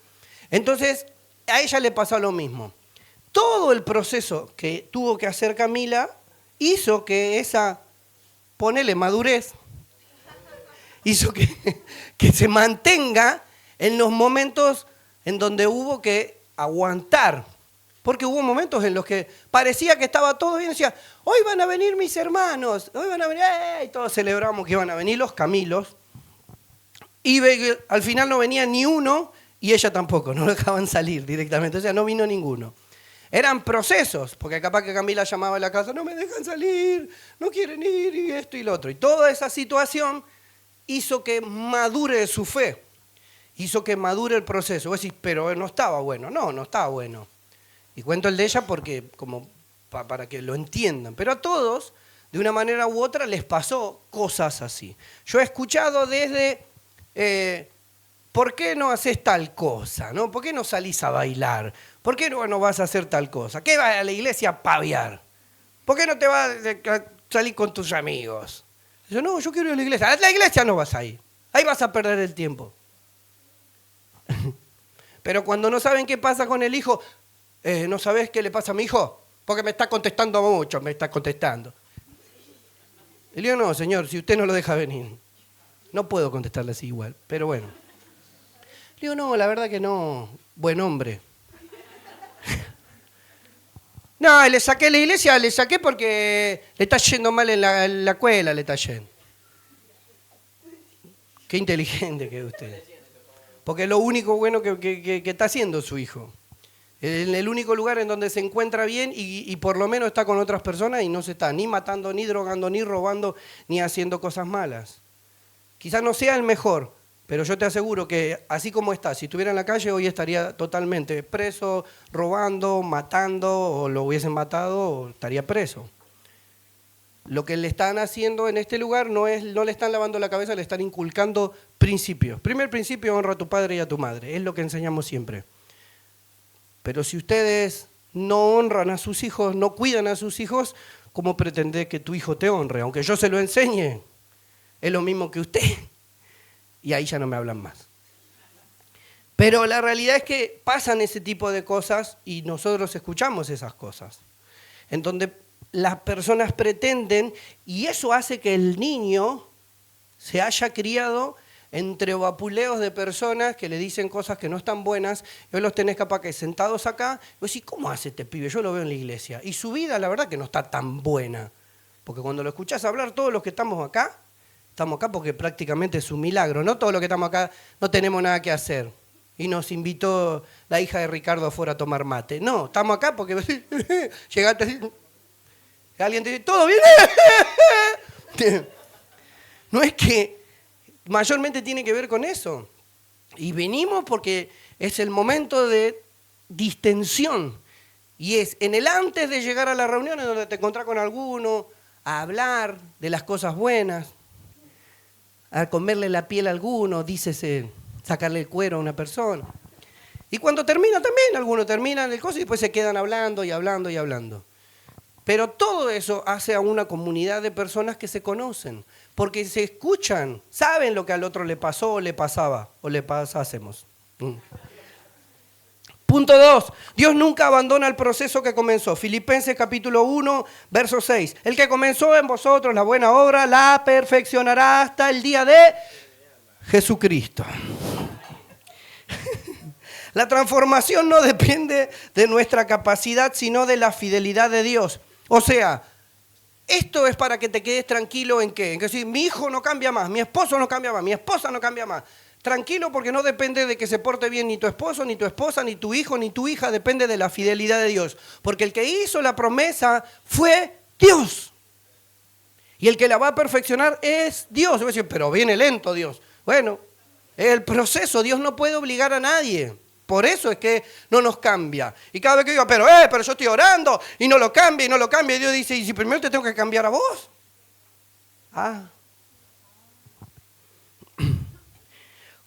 Speaker 1: Entonces, a ella le pasó lo mismo. Todo el proceso que tuvo que hacer Camila hizo que esa, ponele madurez, hizo que se mantenga en los momentos en donde hubo que aguantar. Porque hubo momentos en los que parecía que estaba todo bien. Decía, hoy van a venir mis hermanos, hoy van a venir, y todos celebramos que iban a venir los Camilos. Y al final no venía ni uno y ella tampoco, no lo dejaban salir directamente. O sea, no vino ninguno. Eran procesos, porque capaz que Camila llamaba a la casa, no me dejan salir, no quieren ir, y esto y lo otro. Y toda esa situación hizo que madure su fe, hizo que madure el proceso. Vos decís, pero no estaba bueno. No estaba bueno. Y cuento el de ella porque, como para que lo entiendan. Pero a todos, de una manera u otra, les pasó cosas así. Yo he escuchado desde, ¿por qué no haces tal cosa? ¿No? ¿Por qué no salís a bailar? ¿Por qué no vas a hacer tal cosa? ¿Qué vas a la iglesia a paviar? ¿Por qué no te vas a salir con tus amigos? Yo, no, yo quiero ir a la iglesia. A la iglesia no vas a ir. Ahí vas a perder el tiempo. Pero cuando no saben qué pasa con el hijo... ¿no sabés qué le pasa a mi hijo? Porque me está contestando mucho, me está contestando. Y le digo, no, señor, si usted no lo deja venir. No puedo contestarle así igual, pero bueno. Le digo, no, la verdad que no, buen hombre. No, le saqué la iglesia, le saqué porque le está yendo mal en la escuela, le está yendo. Qué inteligente que es usted. Porque es lo único bueno que está haciendo su hijo. En el único lugar en donde se encuentra bien y por lo menos está con otras personas y no se está ni matando, ni drogando, ni robando, ni haciendo cosas malas. Quizás no sea el mejor, pero yo te aseguro que así como está, si estuviera en la calle hoy estaría totalmente preso, robando, matando, o lo hubiesen matado, o estaría preso. Lo que le están haciendo en este lugar no le están lavando la cabeza, le están inculcando principios. Primer principio, honra a tu padre y a tu madre, es lo que enseñamos siempre. Pero si ustedes no honran a sus hijos, no cuidan a sus hijos, ¿cómo pretendés que tu hijo te honre? Aunque yo se lo enseñe, es lo mismo que usted. Y ahí ya no me hablan más. Pero la realidad es que pasan ese tipo de cosas y nosotros escuchamos esas cosas. En donde las personas pretenden, y eso hace que el niño se haya criado entre vapuleos de personas que le dicen cosas que no están buenas, y hoy los tenés capaz que sentados acá, y vos decís, ¿cómo hace este pibe? Yo lo veo en la iglesia. Y su vida, la verdad, que no está tan buena. Porque cuando lo escuchás hablar, todos los que estamos acá porque prácticamente es un milagro. No todos los que estamos acá no tenemos nada que hacer. Y nos invitó la hija de Ricardo afuera a tomar mate. No, estamos acá porque llegaste así, alguien te dice, ¿todo bien? No es que... Mayormente tiene que ver con eso. Y venimos porque es el momento de distensión. Y es en el antes de llegar a la reunión en donde te encontrás con alguno, a hablar de las cosas buenas, a comerle la piel a alguno, dícese, sacarle el cuero a una persona. Y cuando termina también, algunos terminan el coso y después se quedan hablando y hablando y hablando. Pero todo eso hace a una comunidad de personas que se conocen, porque se escuchan, saben lo que al otro le pasó o le pasaba, o le pasásemos. Punto 2. Dios nunca abandona el proceso que comenzó. Filipenses capítulo 1, verso 6. El que comenzó en vosotros la buena obra, la perfeccionará hasta el día de Jesucristo. La transformación no depende de nuestra capacidad, sino de la fidelidad de Dios. O sea, esto es para que te quedes tranquilo en qué. En que si mi hijo no cambia más, mi esposo no cambia más, mi esposa no cambia más. Tranquilo porque no depende de que se porte bien ni tu esposo, ni tu esposa, ni tu hijo, ni tu hija. Depende de la fidelidad de Dios. Porque el que hizo la promesa fue Dios. Y el que la va a perfeccionar es Dios. Voy a decir, pero viene lento Dios. Bueno, el proceso, Dios no puede obligar a nadie. Por eso es que no nos cambia. Y cada vez que digo, pero yo estoy orando y no lo cambia y no lo cambia. Y Dios dice, ¿y si primero te tengo que cambiar a vos?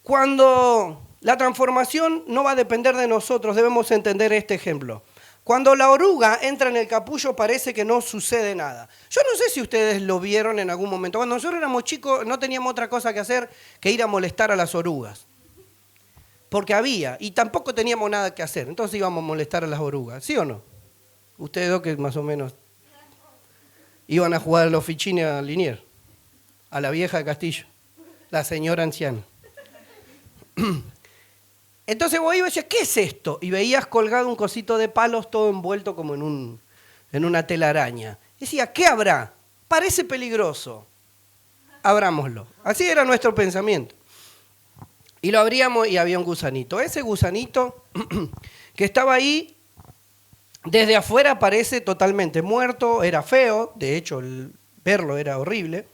Speaker 1: Cuando la transformación no va a depender de nosotros, debemos entender este ejemplo. Cuando la oruga entra en el capullo parece que no sucede nada. Yo no sé si ustedes lo vieron en algún momento. Cuando nosotros éramos chicos no teníamos otra cosa que hacer que ir a molestar a las orugas. Porque había, y tampoco teníamos nada que hacer. Entonces íbamos a molestar a las orugas, ¿sí o no? Ustedes dos que más o menos iban a jugar a los fichines a Liniers, a la vieja de Castillo, la señora anciana. Entonces vos ibas y decías, ¿qué es esto? Y veías colgado un cosito de palos todo envuelto como en una telaraña. Decía, ¿qué habrá? Parece peligroso. Abrámoslo. Así era nuestro pensamiento. Y lo abríamos y había un gusanito. Ese gusanito que estaba ahí, desde afuera parece totalmente muerto, era feo, de hecho verlo era horrible,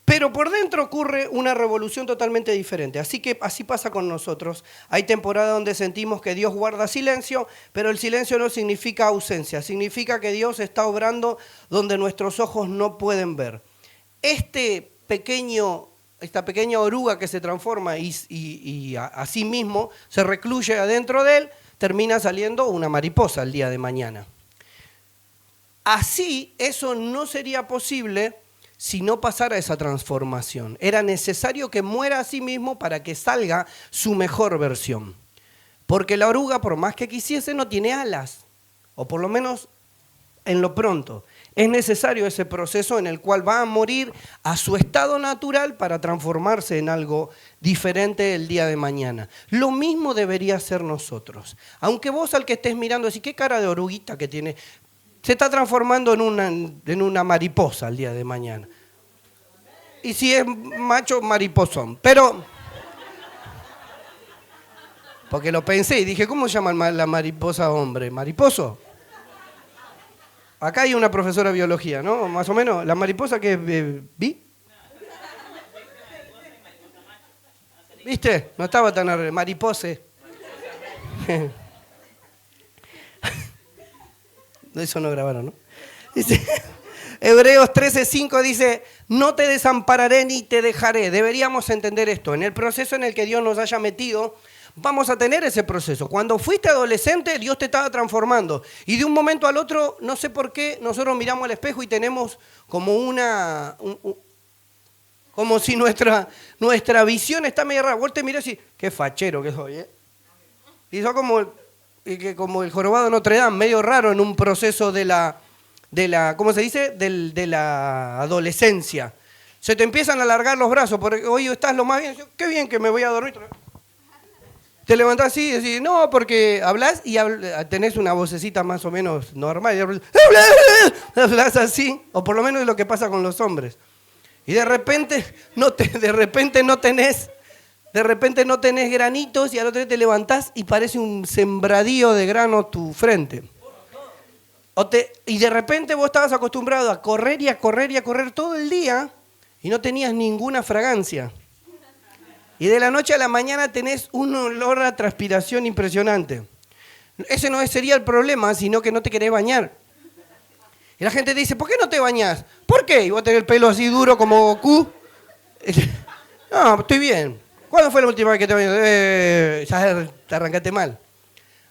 Speaker 1: pero por dentro ocurre una revolución totalmente diferente. Así pasa con nosotros. Hay temporadas donde sentimos que Dios guarda silencio, pero el silencio no significa ausencia, significa que Dios está obrando donde nuestros ojos no pueden ver. Esta pequeña oruga que se transforma y a sí mismo se recluye adentro de él, termina saliendo una mariposa el día de mañana. Así, eso no sería posible si no pasara esa transformación. Era necesario que muera a sí mismo para que salga su mejor versión. Porque la oruga, por más que quisiese, no tiene alas, o por lo menos en lo pronto. Es necesario ese proceso en el cual va a morir a su estado natural para transformarse en algo diferente el día de mañana. Lo mismo debería ser nosotros. Aunque vos al que estés mirando decís, qué cara de oruguita que tiene, se está transformando en una mariposa el día de mañana. Y si es macho, mariposón. Pero, porque lo pensé y dije, ¿cómo llaman la mariposa hombre? ¿Mariposo? Acá hay una profesora de biología, ¿no? Más o menos. ¿La mariposa que vi? ¿Viste? No estaba tan maripose. Eso no grabaron, ¿no? Dice, Hebreos 13:5 dice, no te desampararé ni te dejaré. Deberíamos entender esto. En el proceso en el que Dios nos haya metido, vamos a tener ese proceso. Cuando fuiste adolescente, Dios te estaba transformando. Y de un momento al otro, no sé por qué, nosotros miramos al espejo y tenemos como como si nuestra visión está medio rara. Vos te mirás y qué fachero que soy, ¿eh? Y sos como el jorobado de Notre Dame, medio raro en un proceso de la ¿cómo se dice? De la adolescencia. Se te empiezan a alargar los brazos, porque hoy estás lo más bien. Qué bien que me voy a dormir. Te levantás así y decís, no, porque hablás y tenés una vocecita más o menos normal. Y hablás así, o por lo menos es lo que pasa con los hombres. Y de repente no tenés granitos y al otro día te levantás y parece un sembradío de grano tu frente. Y de repente vos estabas acostumbrado a correr y a correr y a correr todo el día y no tenías ninguna fragancia. Y de la noche a la mañana tenés un olor a transpiración impresionante. Ese no sería el problema, sino que no te querés bañar. Y la gente te dice, ¿por qué no te bañás? ¿Por qué? Y vos tenés el pelo así duro como Goku. No, estoy bien. ¿Cuándo fue la última vez que te bañaste? Ya te arrancaste mal.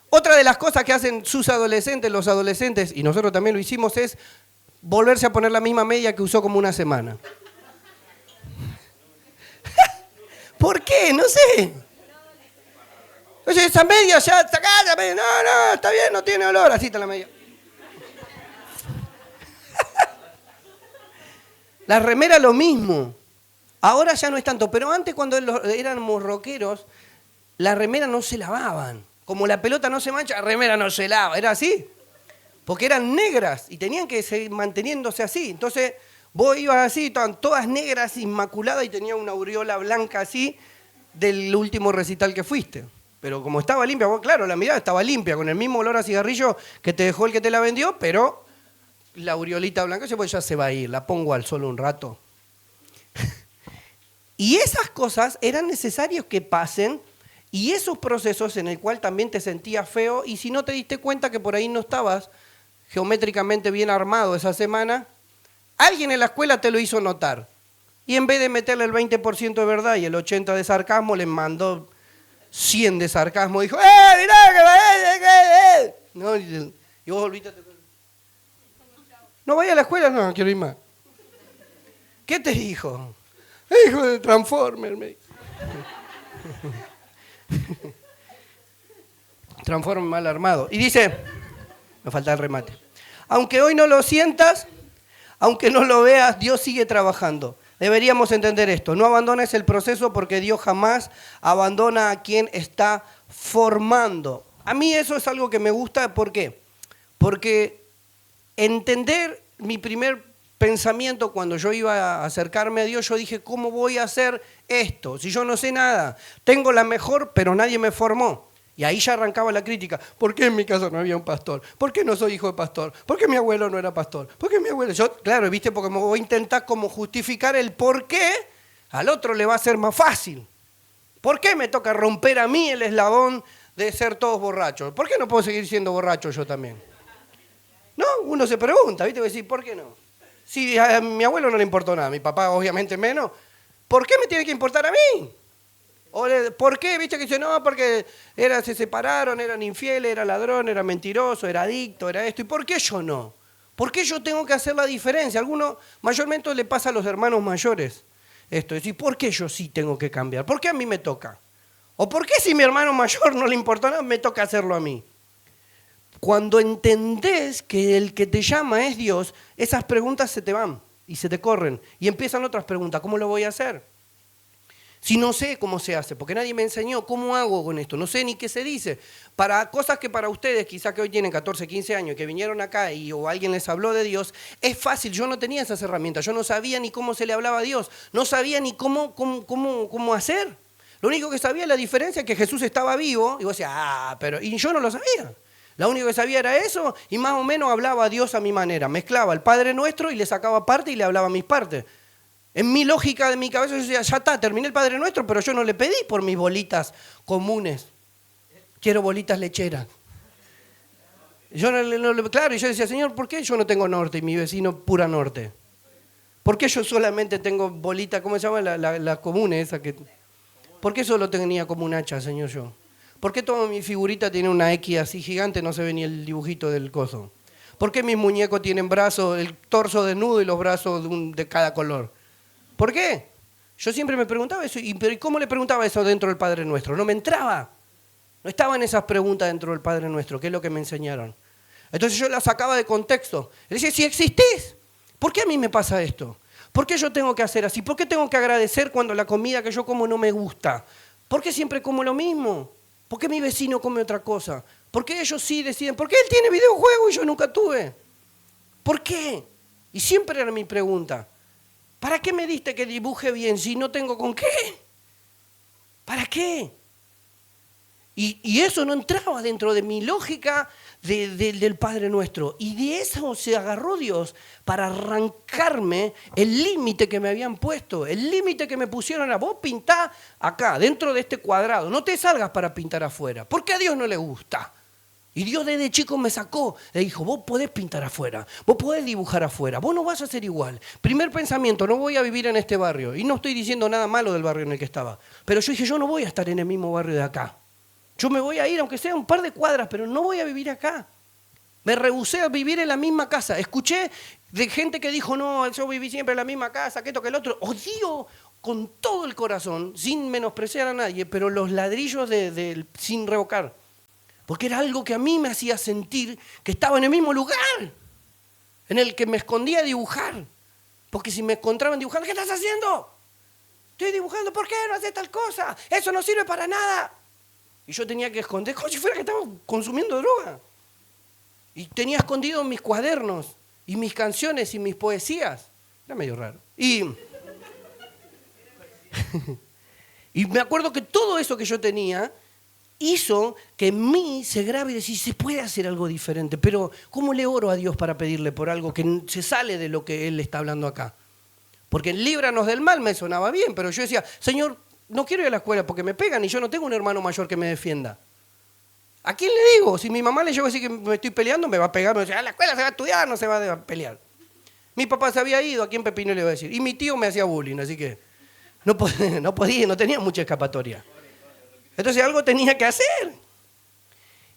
Speaker 1: Otra de las cosas que hacen los adolescentes, y nosotros también lo hicimos, es volverse a poner la misma media que usó como una semana. ¿Por qué? No sé. Oye, esa media ya, sacá la media. No, está bien, no tiene olor. Así está la media. La remera lo mismo. Ahora ya no es tanto, pero antes cuando éramos rockeros, las remeras no se lavaban. como la pelota no se mancha, la remera no se lava, era así. Porque eran negras y tenían que seguir manteniéndose así. Entonces vos ibas así, estaban todas negras, inmaculadas y tenía una aureola blanca así del último recital que fuiste. Pero como estaba limpia, vos, claro, la mirada estaba limpia, con el mismo olor a cigarrillo que te dejó el que te la vendió, pero la aureolita blanca, pues ya se va a ir, la pongo al sol un rato. Y esas cosas eran necesarias que pasen, y esos procesos en el cual también te sentías feo, y si no te diste cuenta que por ahí no estabas geométricamente bien armado esa semana, alguien en la escuela te lo hizo notar. Y en vez de meterle el 20% de verdad y el 80% de sarcasmo, le mandó 100 de sarcasmo. Dijo, mirá que va, no, y vos volviste. ¿No vaya a la escuela? No, quiero ir más. ¿Qué te dijo? Hijo de Transformer, me dijo. Transformer mal armado. Y dice, me falta el remate. Aunque hoy no lo sientas, aunque no lo veas, Dios sigue trabajando. Deberíamos entender esto. No abandones el proceso porque Dios jamás abandona a quien está formando. A mí eso es algo que me gusta. ¿Por qué? Porque entender mi primer pensamiento cuando yo iba a acercarme a Dios, yo dije, ¿cómo voy a hacer esto? Si yo no sé nada, tengo la mejor, pero nadie me formó. Y ahí ya arrancaba la crítica. ¿Por qué en mi casa no había un pastor? ¿Por qué no soy hijo de pastor? ¿Por qué mi abuelo no era pastor? ¿Por qué mi abuelo? Yo, claro, viste, porque me voy a intentar como justificar el por qué, al otro le va a ser más fácil. ¿Por qué me toca romper a mí el eslabón de ser todos borrachos? ¿Por qué no puedo seguir siendo borracho yo también? No, uno se pregunta, viste, decir, ¿por qué no? Si a mi abuelo no le importó nada, a mi papá obviamente menos, ¿por qué me tiene que importar a mí? ¿Por qué? ¿Viste que dice, no, porque se separaron, eran infieles, era ladrón, era mentiroso, era adicto, era esto? ¿Y por qué yo no? ¿Por qué yo tengo que hacer la diferencia? Algunos, mayormente le pasa a los hermanos mayores esto, es decir, ¿por qué yo sí tengo que cambiar? ¿Por qué a mí me toca? ¿O por qué si mi hermano mayor no le importa nada, me toca hacerlo a mí? Cuando entendés que el que te llama es Dios, esas preguntas se te van y se te corren. Y empiezan otras preguntas, ¿cómo lo voy a hacer? Si no sé cómo se hace, porque nadie me enseñó cómo hago con esto, no sé ni qué se dice. Para cosas que para ustedes, quizás que hoy tienen 14, 15 años, que vinieron acá o alguien les habló de Dios, es fácil, yo no tenía esas herramientas, yo no sabía ni cómo se le hablaba a Dios, no sabía ni cómo hacer. Lo único que sabía la diferencia es que Jesús estaba vivo, y vos decías, pero y yo no lo sabía. Lo único que sabía era eso, y más o menos hablaba a Dios a mi manera, mezclaba el Padre Nuestro y le sacaba parte y le hablaba a mis partes. En mi lógica de mi cabeza yo decía, ya está, terminé el Padre Nuestro, pero yo no le pedí por mis bolitas comunes. Quiero bolitas lecheras. Claro, y yo decía, Señor, ¿por qué yo no tengo norte y mi vecino pura norte? ¿Por qué yo solamente tengo bolitas, ¿cómo se llama la común esa? ¿Por qué solo tenía como un hacha, Señor, yo? ¿Por qué toda mi figurita tiene una X así gigante, no se ve ni el dibujito del coso? ¿Por qué mis muñecos tienen brazos, el torso desnudo y los brazos de cada color? ¿Por qué? Yo siempre me preguntaba eso. ¿Y cómo le preguntaba eso dentro del Padre Nuestro? No me entraba. No estaban esas preguntas dentro del Padre Nuestro, que es lo que me enseñaron. Entonces yo las sacaba de contexto. Le decía, si existís, ¿por qué a mí me pasa esto? ¿Por qué yo tengo que hacer así? ¿Por qué tengo que agradecer cuando la comida que yo como no me gusta? ¿Por qué siempre como lo mismo? ¿Por qué mi vecino come otra cosa? ¿Por qué ellos sí deciden? ¿Por qué él tiene videojuegos y yo nunca tuve? ¿Por qué? Y siempre era mi pregunta. ¿Para qué me diste que dibuje bien si no tengo con qué? ¿Para qué? Y eso no entraba dentro de mi lógica del Padre Nuestro. Y de eso se agarró Dios para arrancarme el límite que me habían puesto. El límite que me pusieron a vos pintá acá, dentro de este cuadrado. No te salgas para pintar afuera. ¿Por qué a Dios no le gusta? Y Dios desde chico me sacó, le dijo, vos podés pintar afuera, vos podés dibujar afuera, vos no vas a ser igual. Primer pensamiento, no voy a vivir en este barrio. Y no estoy diciendo nada malo del barrio en el que estaba. Pero yo dije, yo no voy a estar en el mismo barrio de acá. Yo me voy a ir, aunque sea un par de cuadras, pero no voy a vivir acá. Me rehusé a vivir en la misma casa. Escuché de gente que dijo, no, yo viví siempre en la misma casa, que esto, que el otro. Odio con todo el corazón, sin menospreciar a nadie, pero los ladrillos sin revocar. Porque era algo que a mí me hacía sentir que estaba en el mismo lugar, en el que me escondía a dibujar. Porque si me encontraban dibujando, ¿qué estás haciendo? Estoy dibujando, ¿por qué no haces tal cosa? Eso no sirve para nada. Y yo tenía que esconder, como si fuera que estaba consumiendo droga. Y tenía escondido mis cuadernos, y mis canciones, y mis poesías. Era medio raro. Y me acuerdo que todo eso que yo tenía hizo que en mí se grabe y decir, se puede hacer algo diferente, pero ¿cómo le oro a Dios para pedirle por algo que se sale de lo que Él está hablando acá? Porque en líbranos del mal me sonaba bien, pero yo decía, Señor, no quiero ir a la escuela porque me pegan y yo no tengo un hermano mayor que me defienda. ¿A quién le digo? Si mi mamá le llego a decir que me estoy peleando, me va a pegar, me va a decir, a la escuela se va a estudiar, no se va a pelear. Mi papá se había ido, ¿a quién Pepino le iba a decir? Y mi tío me hacía bullying, así que no podía, no tenía mucha escapatoria. Entonces algo tenía que hacer.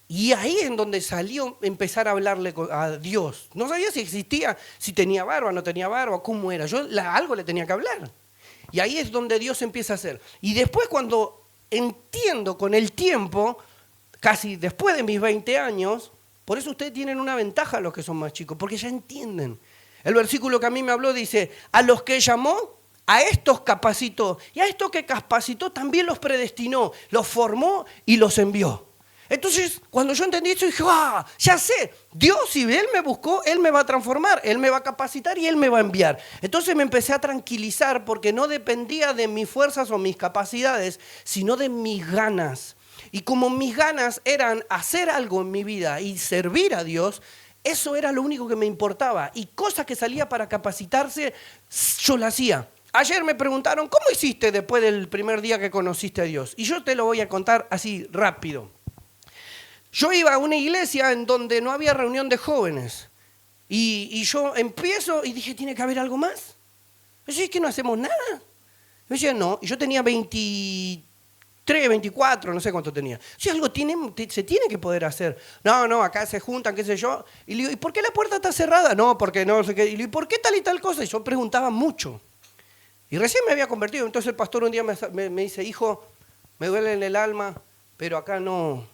Speaker 1: Y ahí es en donde salió empezar a hablarle a Dios. No sabía si existía, si tenía barba, no tenía barba, cómo era. Yo algo le tenía que hablar. Y ahí es donde Dios empieza a hacer. Y después cuando entiendo con el tiempo, casi después de mis 20 años, por eso ustedes tienen una ventaja los que son más chicos, porque ya entienden. El versículo que a mí me habló dice, a los que llamó, a estos capacitó, y a estos que capacitó también los predestinó, los formó y los envió. Entonces, cuando yo entendí esto, dije, ¡ah! Ya sé, Dios, si Él me buscó, Él me va a transformar, Él me va a capacitar y Él me va a enviar. Entonces me empecé a tranquilizar porque no dependía de mis fuerzas o mis capacidades, sino de mis ganas. Y como mis ganas eran hacer algo en mi vida y servir a Dios, eso era lo único que me importaba. Y cosas que salía para capacitarse, yo la hacía. Ayer me preguntaron, ¿cómo hiciste después del primer día que conociste a Dios? Y yo te lo voy a contar así rápido. Yo iba a una iglesia en donde no había reunión de jóvenes. Y yo empiezo y dije, ¿tiene que haber algo más? Yo dije, ¿es que no hacemos nada? Yo decía, no. Y yo tenía 23, 24, no sé cuánto tenía. Si algo se tiene que poder hacer. No, acá se juntan, qué sé yo. Y le digo, ¿y por qué la puerta está cerrada? No, porque no sé qué. Y le digo, ¿por qué tal y tal cosa? Y yo preguntaba mucho. Y recién me había convertido. Entonces el pastor un día me dice, hijo, me duele en el alma, pero acá no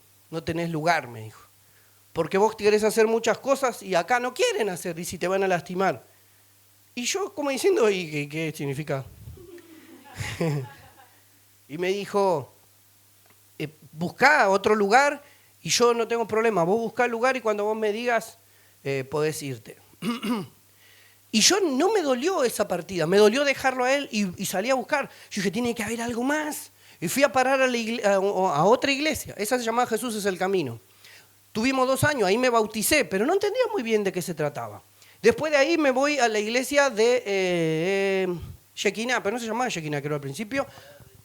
Speaker 1: tenés lugar, me dijo. Porque vos querés hacer muchas cosas y acá no quieren hacer, y si te van a lastimar. Y yo como diciendo, ¿y qué significa? Y me dijo, buscá otro lugar y yo no tengo problema. Vos buscá el lugar y cuando vos me digas, podés irte. Y yo no me dolió esa partida, me dolió dejarlo a él y salí a buscar. Yo dije, tiene que haber algo más. Y fui a parar a otra iglesia, esa se llamaba Jesús es el Camino. Tuvimos 2 años, ahí me bauticé, pero no entendía muy bien de qué se trataba. Después de ahí me voy a la iglesia de Shekinah, pero no se llamaba Shekinah, creo al principio,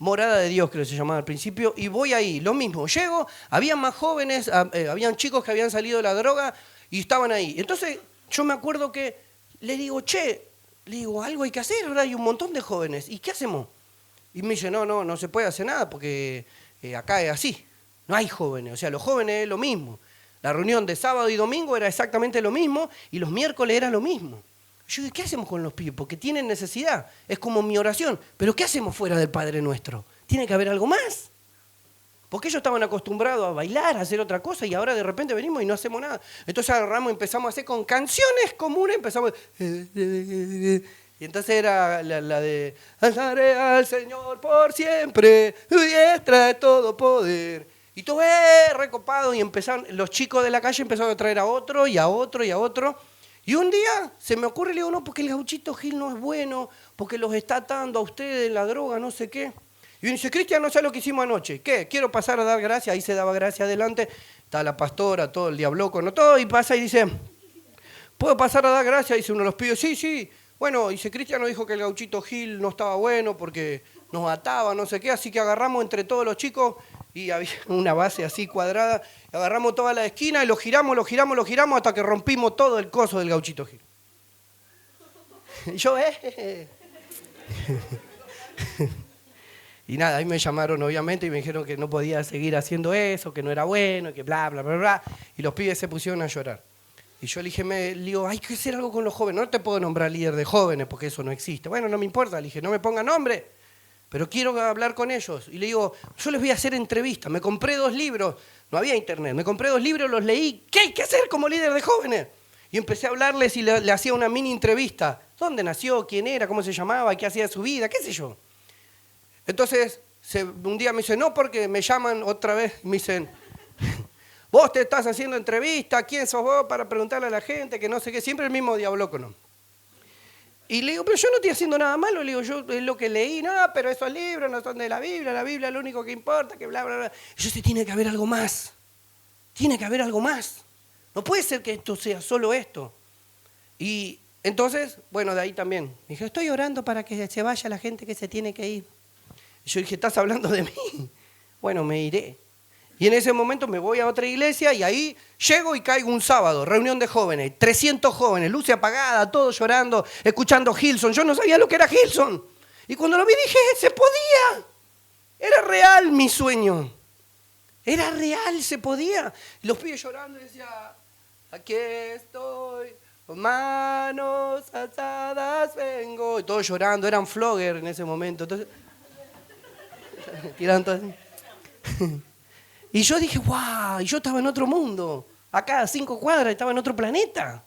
Speaker 1: Morada de Dios creo que se llamaba al principio, y voy ahí, lo mismo, llego, había más jóvenes, habían chicos que habían salido de la droga y estaban ahí. Entonces yo me acuerdo que le digo, algo hay que hacer, ahora hay un montón de jóvenes, ¿y qué hacemos? Y me dice, no se puede hacer nada porque acá es así, no hay jóvenes, o sea, los jóvenes es lo mismo. La reunión de sábado y domingo era exactamente lo mismo y los miércoles era lo mismo. Yo digo, ¿qué hacemos con los pibes? Porque tienen necesidad, es como mi oración, pero ¿qué hacemos fuera del Padre Nuestro? Tiene que haber algo más. Porque ellos estaban acostumbrados a bailar, a hacer otra cosa y ahora de repente venimos y no hacemos nada. Entonces agarramos, empezamos a hacer con canciones comunes, empezamos... Y entonces era la de alzaré al Señor por siempre, tu diestra de todo poder. Y todo recopado y empezaron, los chicos de la calle empezaron a traer a otro y a otro y a otro. Y un día se me ocurre, le digo, no, porque el Gauchito Gil no es bueno, porque los está atando a ustedes en la droga, no sé qué. Y me dice, Cristian, no sé lo que hicimos anoche. ¿Qué? Quiero pasar a dar gracias. Ahí se daba gracias adelante. Está la pastora, todo el diabloco, no todo. Y pasa y dice, ¿puedo pasar a dar gracias? Dice uno de los pibes, sí. Bueno, dice, Cristian nos dijo que el Gauchito Gil no estaba bueno porque nos ataba, no sé qué. Así que agarramos entre todos los chicos y había una base así cuadrada. Agarramos toda la esquina y lo giramos hasta que rompimos todo el coso del Gauchito Gil. Y yo, Y nada, ahí me llamaron obviamente y me dijeron que no podía seguir haciendo eso, que no era bueno, que bla. Y los pibes se pusieron a llorar. Y yo le digo, hay que hacer algo con los jóvenes. No te puedo nombrar líder de jóvenes porque eso no existe. Bueno, no me importa. Le dije, no me ponga nombre, pero quiero hablar con ellos. Y le digo, yo les voy a hacer entrevistas. Me compré 2 libros. No había internet. Me compré 2 libros, los leí. ¿Qué hay que hacer como líder de jóvenes? Y empecé a hablarles y le hacía una mini entrevista. ¿Dónde nació? ¿Quién era? ¿Cómo se llamaba? ¿Qué hacía de su vida? ¿Qué sé yo? Entonces, Un día me dice, no, porque me llaman otra vez, me dicen, vos te estás haciendo entrevista, ¿quién sos vos para preguntarle a la gente? Que no sé qué, siempre el mismo diablócono. Y le digo, pero yo no estoy haciendo nada malo, le digo, yo es lo que leí, no, pero esos libros no son de la Biblia es lo único que importa, que bla, bla, bla. Y yo sé, tiene que haber algo más, tiene que haber algo más. No puede ser que esto sea solo esto. Y entonces, bueno, de ahí también, me dije, estoy orando para que se vaya la gente que se tiene que ir. Y yo dije, ¿estás hablando de mí? Bueno, me iré. Y en ese momento me voy a otra iglesia y ahí llego y caigo un sábado, reunión de jóvenes, 300 jóvenes, luz apagada, todos llorando, escuchando Hillsong. Yo no sabía lo que era Hillsong. Y cuando lo vi dije, se podía. Era real mi sueño. Era real, se podía. Y los pibes llorando y decía, aquí estoy, con manos alzadas vengo. Y todos llorando, eran flogger en ese momento. Entonces, tiraban todo así. Y yo dije, wow, y yo estaba en otro mundo. Acá a 5 cuadras, estaba en otro planeta.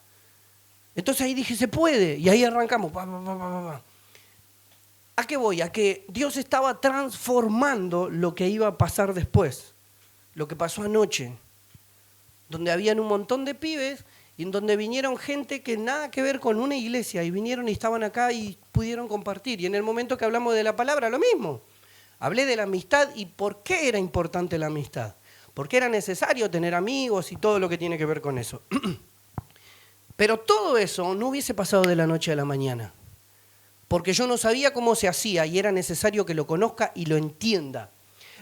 Speaker 1: Entonces ahí dije, se puede. Y ahí arrancamos. ¿A qué voy? A que Dios estaba transformando lo que iba a pasar después. Lo que pasó anoche. Donde habían un montón de pibes y en donde vinieron gente que nada que ver con una iglesia. Y vinieron y estaban acá y pudieron compartir. Y en el momento que hablamos de la palabra, lo mismo. Hablé de la amistad y por qué era importante la amistad. Porque era necesario tener amigos y todo lo que tiene que ver con eso. Pero todo eso no hubiese pasado de la noche a la mañana. Porque yo no sabía cómo se hacía y era necesario que lo conozca y lo entienda.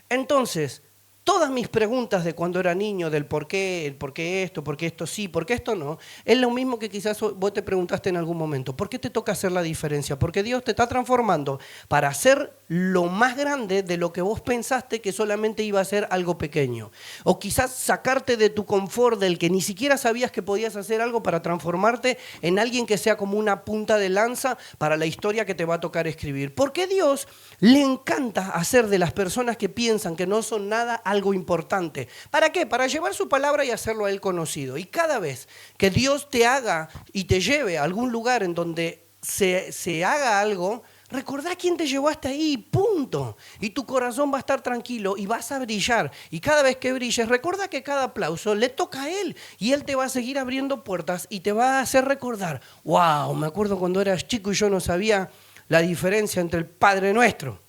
Speaker 1: Entonces, todas mis preguntas de cuando era niño, del por qué esto sí, por qué esto no, es lo mismo que quizás vos te preguntaste en algún momento. ¿Por qué te toca hacer la diferencia? Porque Dios te está transformando para hacer lo más grande de lo que vos pensaste que solamente iba a ser algo pequeño. O quizás sacarte de tu confort del que ni siquiera sabías que podías hacer algo para transformarte en alguien que sea como una punta de lanza para la historia que te va a tocar escribir. Porque Dios le encanta hacer de las personas que piensan que no son nada algo importante. ¿Para qué? Para llevar su palabra y hacerlo a Él conocido. Y cada vez que Dios te haga y te lleve a algún lugar en donde se haga algo, recordá quién te llevó hasta ahí, punto. Y tu corazón va a estar tranquilo y vas a brillar. Y cada vez que brilles, recordá que cada aplauso le toca a Él. Y Él te va a seguir abriendo puertas y te va a hacer recordar. Wow, me acuerdo cuando eras chico y yo no sabía la diferencia entre el Padre Nuestro.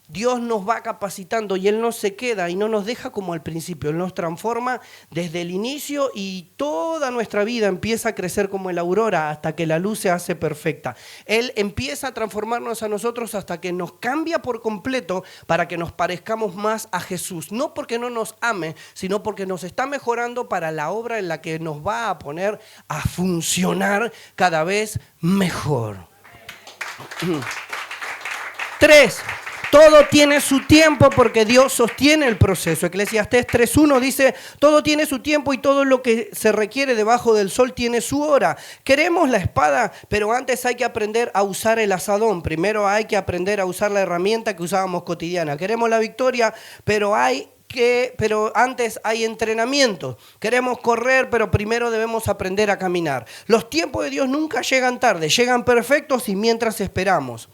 Speaker 1: Dios nos va capacitando y Él no se queda y no nos deja como al principio. Él nos transforma desde el inicio y toda nuestra vida empieza a crecer como la aurora hasta que la luz se hace perfecta. Él empieza a transformarnos a nosotros hasta que nos cambia por completo para que nos parezcamos más a Jesús. No porque no nos ame, sino porque nos está mejorando para la obra en la que nos va a poner a funcionar cada vez mejor. 3. Todo tiene su tiempo porque Dios sostiene el proceso. Eclesiastés 3:1 dice, todo tiene su tiempo y todo lo que se requiere debajo del sol tiene su hora. Queremos la espada, pero antes hay que aprender a usar el azadón. Primero hay que aprender a usar la herramienta que usábamos cotidiana. Queremos la victoria, pero antes hay entrenamiento. Queremos correr, pero primero debemos aprender a caminar. Los tiempos de Dios nunca llegan tarde, llegan perfectos y mientras esperamos.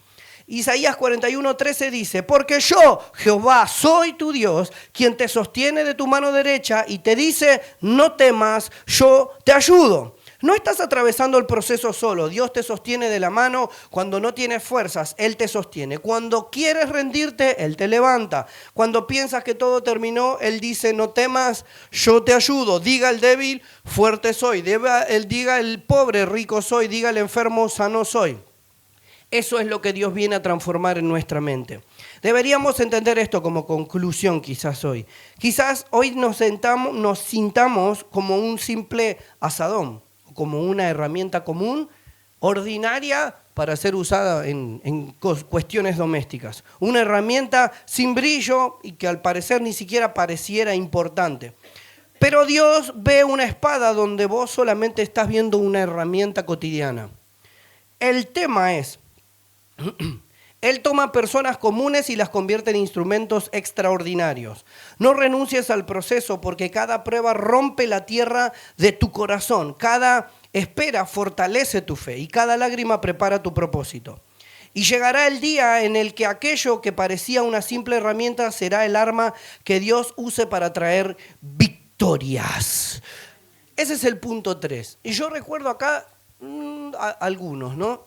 Speaker 1: Isaías 41:13 dice, porque yo, Jehová, soy tu Dios, quien te sostiene de tu mano derecha y te dice, no temas, yo te ayudo. No estás atravesando el proceso solo. Dios te sostiene de la mano cuando no tienes fuerzas. Él te sostiene. Cuando quieres rendirte, Él te levanta. Cuando piensas que todo terminó, Él dice, no temas, yo te ayudo. Diga el débil, fuerte soy. Diga el pobre, rico soy. Diga el enfermo, sano soy. Eso es lo que Dios viene a transformar en nuestra mente. Deberíamos entender esto como conclusión quizás hoy. Quizás hoy nos sintamos como un simple asadón, como una herramienta común, ordinaria para ser usada en cuestiones domésticas. Una herramienta sin brillo y que al parecer ni siquiera pareciera importante. Pero Dios ve una espada donde vos solamente estás viendo una herramienta cotidiana. El tema es, Él toma personas comunes y las convierte en instrumentos extraordinarios. No renuncies al proceso porque cada prueba rompe la tierra de tu corazón. Cada espera fortalece tu fe y cada lágrima prepara tu propósito. Y llegará el día en el que aquello que parecía una simple herramienta será el arma que Dios use para traer victorias. Ese es el punto 3. Y yo recuerdo acá algunos, ¿no?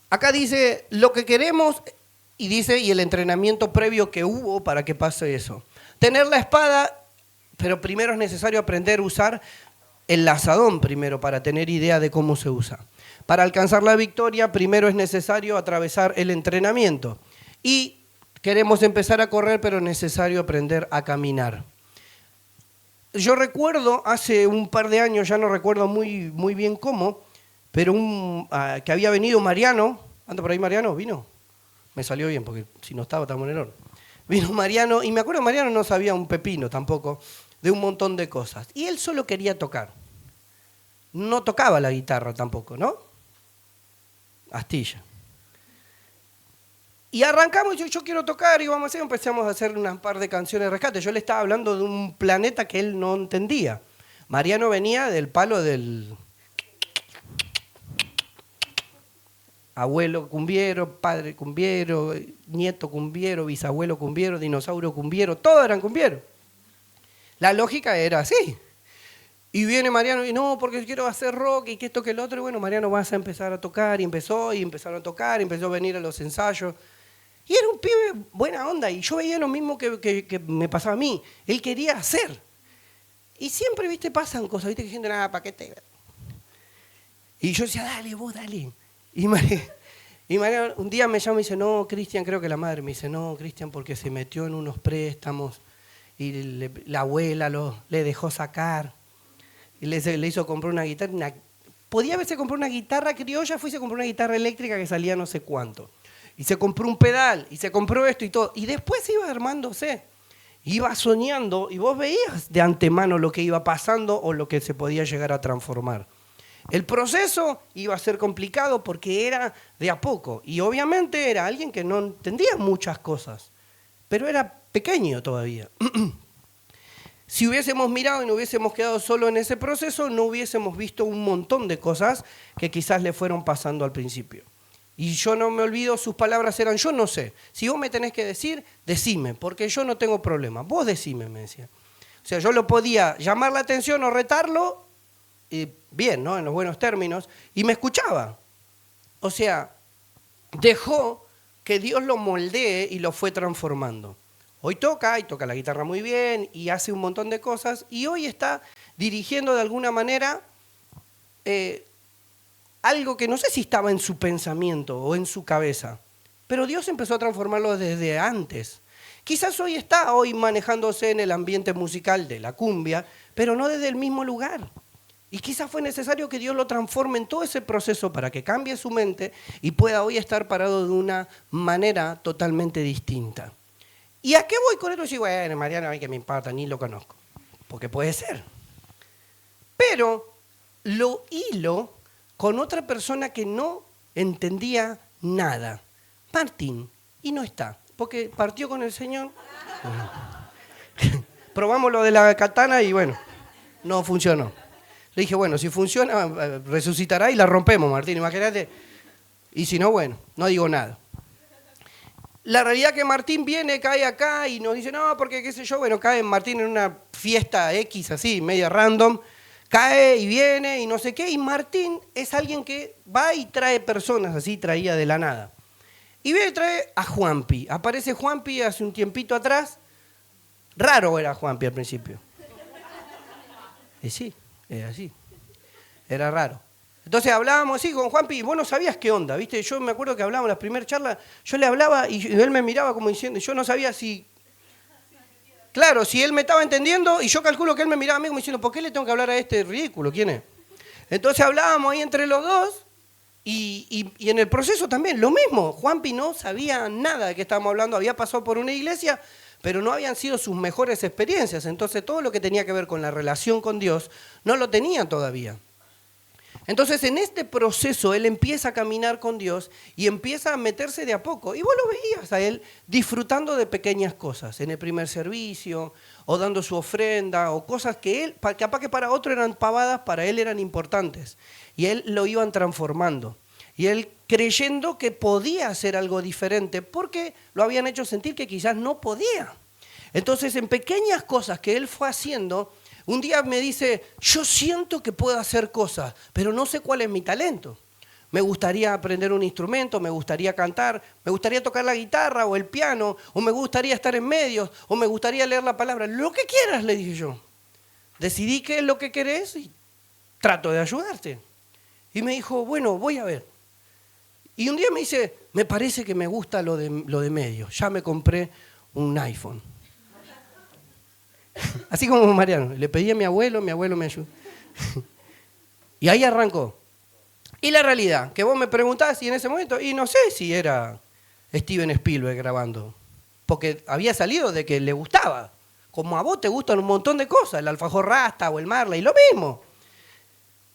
Speaker 1: Acá dice lo que queremos y dice y el entrenamiento previo que hubo para que pase eso. Tener la espada, pero primero es necesario aprender a usar el lazadón primero para tener idea de cómo se usa. Para alcanzar la victoria, primero es necesario atravesar el entrenamiento. Y queremos empezar a correr, pero es necesario aprender a caminar. Yo recuerdo hace un par de años, ya no recuerdo muy bien cómo, pero que había venido Mariano. ¿Anda por ahí Mariano? ¿Vino? Me salió bien, porque si no estaba, estamos en el horno. Vino Mariano, y me acuerdo Mariano no sabía un pepino tampoco, de un montón de cosas. Y él solo quería tocar. No tocaba la guitarra tampoco, ¿no? Astilla. Y arrancamos, yo quiero tocar y vamos a hacer, empezamos a hacer unas par de canciones de rescate. Yo le estaba hablando de un planeta que él no entendía. Mariano venía del palo del abuelo cumbiero, padre cumbiero, nieto cumbiero, bisabuelo cumbiero, dinosaurio cumbiero, todos eran cumbieros. La lógica era así. Y viene Mariano y no, porque quiero hacer rock y que esto que el otro. Y bueno, Mariano, vas a empezar a tocar. Y empezaron a tocar, empezó a venir a los ensayos. Y era un pibe buena onda. Y yo veía lo mismo que me pasaba a mí. Él quería hacer. Y siempre, viste, pasan cosas, viste, que gente, nada, ¿para qué te...? Y yo decía, dale, vos, dale. Y Mariano un día me llama y dice, no, Cristian, creo que la madre me dice, no, Cristian, porque se metió en unos préstamos y la abuela le dejó sacar. Y le hizo comprar una guitarra. Podía haberse comprado una guitarra criolla, fue y se compró una guitarra eléctrica que salía no sé cuánto. Y se compró un pedal, y se compró esto y todo. Y después iba armándose. Iba soñando, y vos veías de antemano lo que iba pasando o lo que se podía llegar a transformar. El proceso iba a ser complicado porque era de a poco. Y obviamente era alguien que no entendía muchas cosas. Pero era pequeño todavía. Si hubiésemos mirado y no hubiésemos quedado solo en ese proceso, no hubiésemos visto un montón de cosas que quizás le fueron pasando al principio. Y yo no me olvido, sus palabras eran, yo no sé, si vos me tenés que decir, decime, porque yo no tengo problema, vos decime, me decía. O sea, yo lo podía llamar la atención o retarlo, bien, ¿no? En los buenos términos, y me escuchaba. O sea, dejó que Dios lo moldee y lo fue transformando. Hoy toca, y toca la guitarra muy bien, y hace un montón de cosas, y hoy está dirigiendo de alguna manera algo que no sé si estaba en su pensamiento o en su cabeza, pero Dios empezó a transformarlo desde antes. Quizás hoy está manejándose en el ambiente musical de la cumbia, pero no desde el mismo lugar. Y quizás fue necesario que Dios lo transforme en todo ese proceso para que cambie su mente y pueda hoy estar parado de una manera totalmente distinta. ¿Y a qué voy con esto? Y digo, bueno, Mariano, a mí que me importa, ni lo conozco. Porque puede ser. Pero lo hilo con otra persona que no entendía nada. Martín. Y no está. Porque partió con el Señor. Probamos lo de la katana y bueno, no funcionó. Le dije, bueno, si funciona, resucitará y la rompemos, Martín. Imagínate. Y si no, bueno, no digo nada. La realidad es que Martín viene, cae acá y nos dice, no, porque qué sé yo, bueno, cae Martín en una fiesta X así, media random, cae y viene y no sé qué, y Martín es alguien que va y trae personas, así traía de la nada. Y viene y trae a Juanpi. Aparece Juanpi hace un tiempito atrás. Raro era Juanpi al principio. Y sí, era así. Era raro. Entonces hablábamos así con Juanpi y vos no sabías qué onda, ¿viste? Yo me acuerdo que hablábamos en las primeras charlas, yo le hablaba y él me miraba como diciendo, yo no sabía si... Claro, si él me estaba entendiendo y yo calculo que él me miraba a mí como diciendo, ¿por qué le tengo que hablar a este ridículo? ¿Quién es? Entonces hablábamos ahí entre los dos y en el proceso también, lo mismo. Juanpi no sabía nada de qué estábamos hablando, había pasado por una iglesia, pero no habían sido sus mejores experiencias. Entonces todo lo que tenía que ver con la relación con Dios no lo tenía todavía. Entonces, en este proceso, él empieza a caminar con Dios y empieza a meterse de a poco. Y vos lo veías a él disfrutando de pequeñas cosas, en el primer servicio, o dando su ofrenda, o cosas que él, capaz que para otro eran pavadas, para él eran importantes. Y él lo iban transformando. Y él creyendo que podía hacer algo diferente, porque lo habían hecho sentir que quizás no podía. Entonces, en pequeñas cosas que él fue haciendo, un día me dice, yo siento que puedo hacer cosas, pero no sé cuál es mi talento. Me gustaría aprender un instrumento, me gustaría cantar, me gustaría tocar la guitarra o el piano, o me gustaría estar en medios, o me gustaría leer la palabra. Lo que quieras, le dije yo. Decidí qué es lo que querés y trato de ayudarte. Y me dijo, bueno, voy a ver. Y un día me dice, me parece que me gusta lo de medios. Ya me compré un iPhone. Así como Mariano. Le pedí a mi abuelo me ayudó. Y ahí arrancó. Y la realidad, que vos me preguntás y en ese momento, y no sé si era Steven Spielberg grabando, porque había salido de que le gustaba. Como a vos te gustan un montón de cosas, el alfajor rasta o el Marley, lo mismo.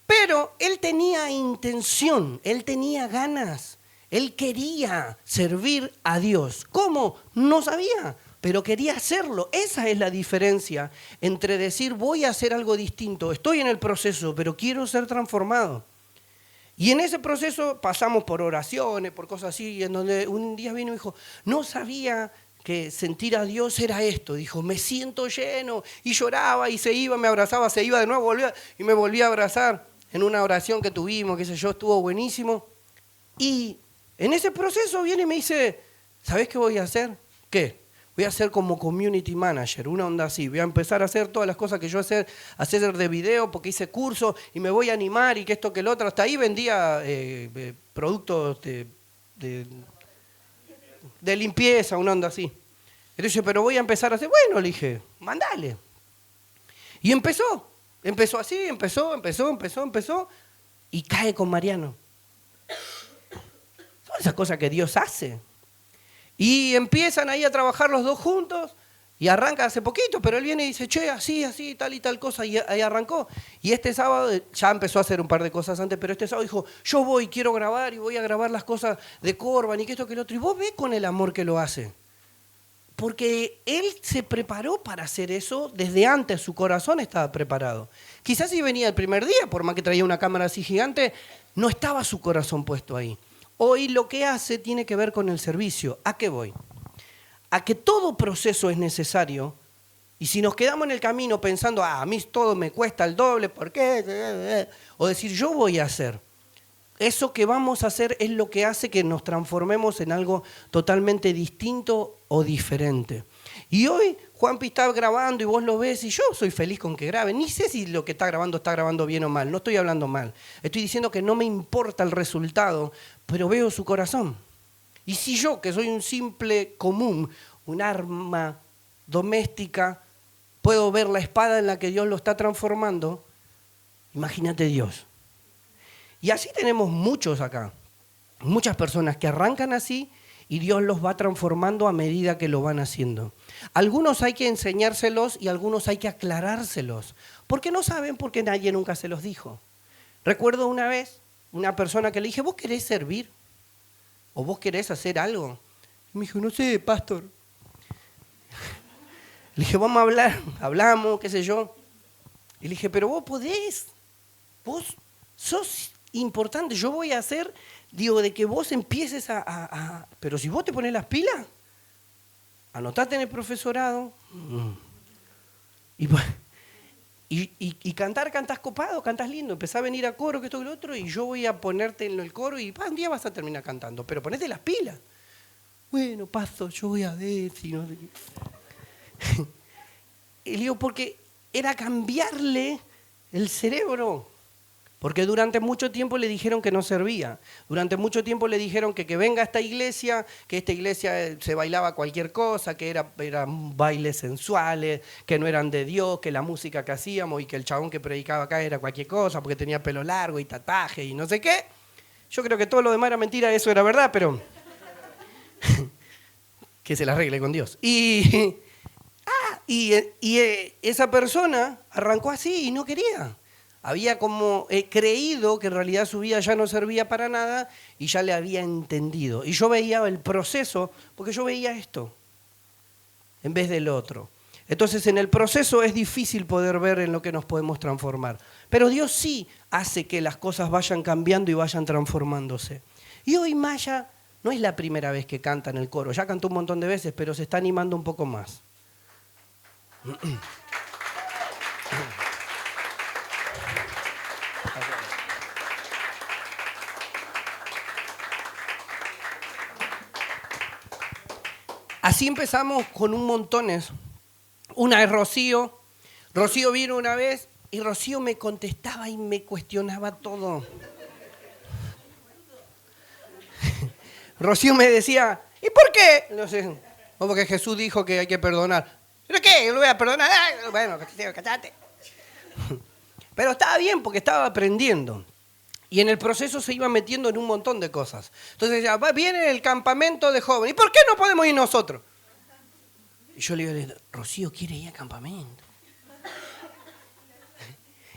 Speaker 1: Pero él tenía intención, él tenía ganas, él quería servir a Dios. ¿Cómo? No sabía, pero quería hacerlo. Esa es la diferencia entre decir voy a hacer algo distinto, estoy en el proceso, pero quiero ser transformado. Y en ese proceso pasamos por oraciones, por cosas así, en donde un día vino y dijo, no sabía que sentir a Dios era esto. Dijo, me siento lleno. Y lloraba y se iba, me abrazaba, se iba de nuevo, volvía y me volvía a abrazar. En una oración que tuvimos, qué sé yo, estuvo buenísimo. Y en ese proceso viene y me dice, ¿sabés qué voy a hacer? ¿Qué? Voy a hacer como community manager, una onda así. Voy a empezar a hacer todas las cosas que yo hacer de video, porque hice curso y me voy a animar y que esto, que lo otro. Hasta ahí vendía productos de limpieza, una onda así. Entonces, pero voy a empezar a hacer. Bueno, le dije, mandale. Y empezó así, empezó. Y cae con Mariano. Son esas cosas que Dios hace. Y empiezan ahí a trabajar los dos juntos y arranca hace poquito, pero él viene y dice, che, así, tal y tal cosa, y ahí arrancó. Y este sábado, ya empezó a hacer un par de cosas antes, pero este sábado dijo, yo quiero grabar y voy a grabar las cosas de Corban y que esto, que lo otro. Y vos ves con el amor que lo hace. Porque él se preparó para hacer eso desde antes, su corazón estaba preparado. Quizás si venía el primer día, por más que traía una cámara así gigante, no estaba su corazón puesto ahí. Hoy lo que hace tiene que ver con el servicio. ¿A qué voy? A que todo proceso es necesario y si nos quedamos en el camino pensando, a mí todo me cuesta el doble, ¿por qué? O decir, yo voy a hacer. Eso que vamos a hacer es lo que hace que nos transformemos en algo totalmente distinto o diferente. Y hoy Juanpi está grabando y vos lo ves y yo soy feliz con que grabe. Ni sé si lo que está grabando bien o mal, no estoy hablando mal. Estoy diciendo que no me importa el resultado, pero veo su corazón. Y si yo, que soy un simple común, un arma doméstica, puedo ver la espada en la que Dios lo está transformando, imagínate Dios. Y así tenemos muchos acá, muchas personas que arrancan así y Dios los va transformando a medida que lo van haciendo. Algunos hay que enseñárselos y algunos hay que aclarárselos, porque no saben porque nadie nunca se los dijo. Recuerdo una vez una persona que le dije, ¿vos querés servir? ¿O vos querés hacer algo? Y me dijo, no sé, pastor. Le dije, vamos a hablar, hablamos, qué sé yo. Y le dije, pero vos podés, vos sos importante, yo voy a hacer, digo, de que vos empieces pero si vos te pones las pilas, anotate en el profesorado, y cantás copado, cantás lindo, empezá a venir a coro, que esto y lo otro, y yo voy a ponerte en el coro y un día vas a terminar cantando, pero ponete las pilas. Bueno, pastor, yo voy a ver si no... Y le digo, porque era cambiarle el cerebro. Porque durante mucho tiempo le dijeron que no servía. Durante mucho tiempo le dijeron que venga a esta iglesia, que esta iglesia se bailaba cualquier cosa, que eran bailes sensuales, que no eran de Dios, que la música que hacíamos y que el chabón que predicaba acá era cualquier cosa porque tenía pelo largo y tatuaje y no sé qué. Yo creo que todo lo demás era mentira, eso era verdad, pero que se la arregle con Dios. Y esa persona arrancó así y no quería. Había como creído que en realidad su vida ya no servía para nada y ya le había entendido. Y yo veía el proceso, porque yo veía esto en vez del otro. Entonces en el proceso es difícil poder ver en lo que nos podemos transformar. Pero Dios sí hace que las cosas vayan cambiando y vayan transformándose. Y hoy Maya no es la primera vez que canta en el coro, ya cantó un montón de veces, pero se está animando un poco más. Así empezamos con un montones. Una es Rocío. Rocío vino una vez y Rocío me contestaba y me cuestionaba todo. Rocío me decía, ¿y por qué? No sé, porque Jesús dijo que hay que perdonar. ¿Pero qué? ¿Lo voy a perdonar? Bueno, cállate. Pero estaba bien porque estaba aprendiendo. Y en el proceso se iba metiendo en un montón de cosas. Entonces decía, viene el campamento de jóvenes. ¿Y por qué no podemos ir nosotros? Y yo le digo, Rocío quiere ir al campamento.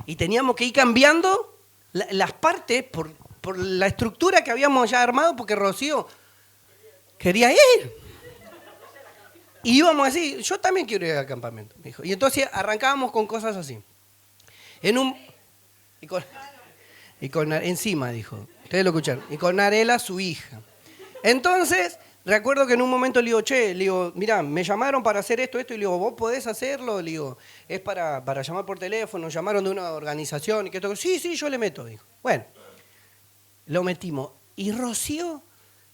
Speaker 1: Y teníamos que ir cambiando las partes por la estructura que habíamos ya armado, porque Rocío quería ir. Y íbamos así, yo también quiero ir al campamento, me dijo. Y entonces arrancábamos con cosas así. Encima, dijo. Ustedes lo escucharon. Y con Arela, su hija. Entonces, recuerdo que en un momento le digo, mirá, me llamaron para hacer esto, y le digo, ¿vos podés hacerlo? Le digo, es para llamar por teléfono, llamaron de una organización, y que esto, sí, yo le meto, dijo. Bueno, lo metimos. Y Rocío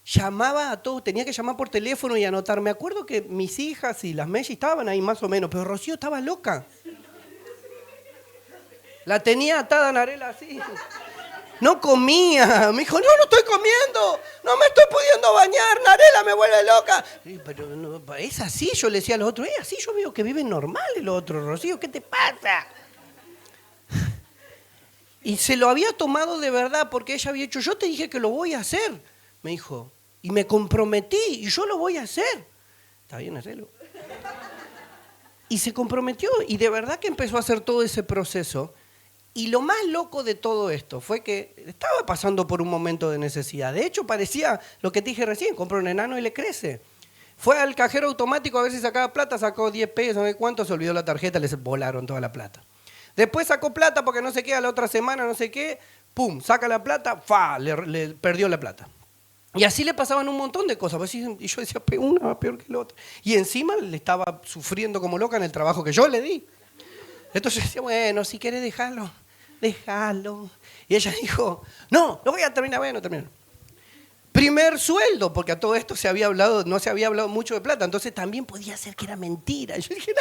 Speaker 1: llamaba a todos, tenía que llamar por teléfono y anotar. Me acuerdo que mis hijas y las Messi estaban ahí más o menos, pero Rocío estaba loca. La tenía atada a Narela así. No comía. Me dijo, no estoy comiendo. No me estoy pudiendo bañar. Narela me vuelve loca. Pero no, es así, yo le decía a los otros. Es así, yo veo que viven normales los otros, Rocío. ¿Qué te pasa? Y se lo había tomado de verdad porque ella había dicho, yo te dije que lo voy a hacer. Me dijo, y me comprometí y yo lo voy a hacer. Está bien, hacerlo. Y se comprometió y de verdad que empezó a hacer todo ese proceso. Y lo más loco de todo esto fue que estaba pasando por un momento de necesidad. De hecho, parecía lo que te dije recién, compra un enano y le crece. Fue al cajero automático a ver si sacaba plata, sacó 10 pesos, no sé cuánto, se olvidó la tarjeta, les volaron toda la plata. Después sacó plata porque no sé qué, a la otra semana, no sé qué, pum, saca la plata, le perdió la plata. Y así le pasaban un montón de cosas. Y yo decía, una va peor que la otra. Y encima le estaba sufriendo como loca en el trabajo que yo le di. Entonces decía, bueno, si querés dejarlo, déjalo. Y ella dijo, no, lo voy a terminar, bueno, terminar. Primer sueldo, porque a todo esto no se había hablado mucho de plata, entonces también podía ser que era mentira. Y yo dije,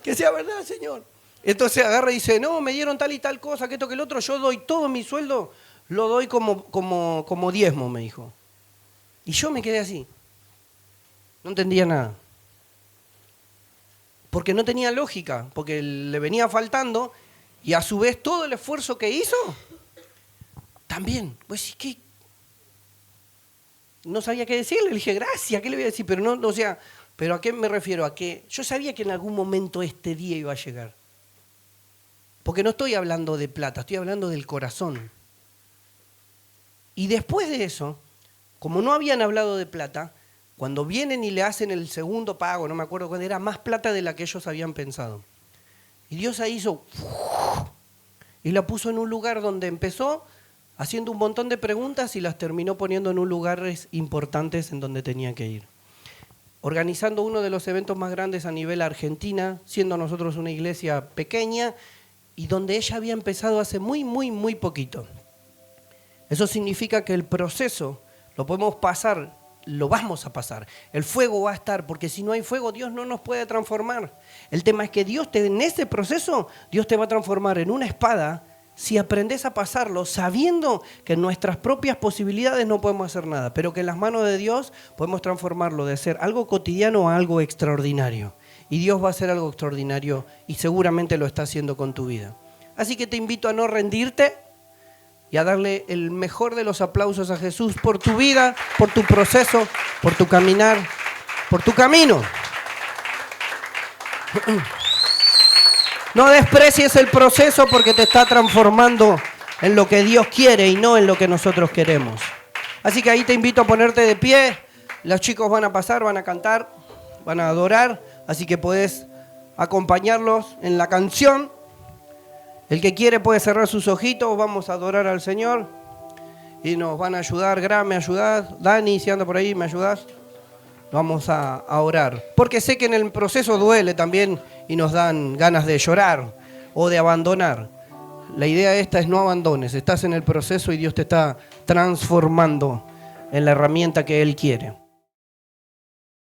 Speaker 1: que sea verdad, señor. Entonces agarra y dice, no, me dieron tal y tal cosa, que esto, que el otro, yo doy todo mi sueldo, lo doy como diezmo, me dijo. Y yo me quedé así. No entendía nada. Porque no tenía lógica, porque le venía faltando y a su vez todo el esfuerzo que hizo, también. Pues ¿qué? No sabía qué decirle, le dije, gracias, ¿qué le voy a decir? Pero no, o sea, ¿pero a qué me refiero? A que yo sabía que en algún momento este día iba a llegar. Porque no estoy hablando de plata, estoy hablando del corazón. Y después de eso, como no habían hablado de plata, cuando vienen y le hacen el segundo pago, no me acuerdo cuándo, era más plata de la que ellos habían pensado. Y Dios ahí hizo y la puso en un lugar donde empezó haciendo un montón de preguntas y las terminó poniendo en un lugares importantes en donde tenía que ir. Organizando uno de los eventos más grandes a nivel Argentina, siendo nosotros una iglesia pequeña y donde ella había empezado hace muy, muy, muy poquito. Eso significa que el proceso lo podemos pasar, lo vamos a pasar. El fuego va a estar, porque si no hay fuego, Dios no nos puede transformar. El tema es que en ese proceso, Dios te va a transformar en una espada si aprendes a pasarlo sabiendo que en nuestras propias posibilidades no podemos hacer nada, pero que en las manos de Dios podemos transformarlo de ser algo cotidiano a algo extraordinario. Y Dios va a hacer algo extraordinario y seguramente lo está haciendo con tu vida. Así que te invito a no rendirte y a darle el mejor de los aplausos a Jesús por tu vida, por tu proceso, por tu caminar, por tu camino. No desprecies el proceso porque te está transformando en lo que Dios quiere y no en lo que nosotros queremos. Así que ahí te invito a ponerte de pie. Los chicos van a pasar, van a cantar, van a adorar. Así que podés acompañarlos en la canción. El que quiere puede cerrar sus ojitos. Vamos a adorar al Señor. y nos van a ayudar. Gra, ¿me ayudás? Dani, si anda por ahí, ¿me ayudás? Vamos a orar. Porque sé que en el proceso duele también y nos dan ganas de llorar o de abandonar. La idea esta es no abandones. Estás en el proceso y Dios te está transformando en la herramienta que Él quiere.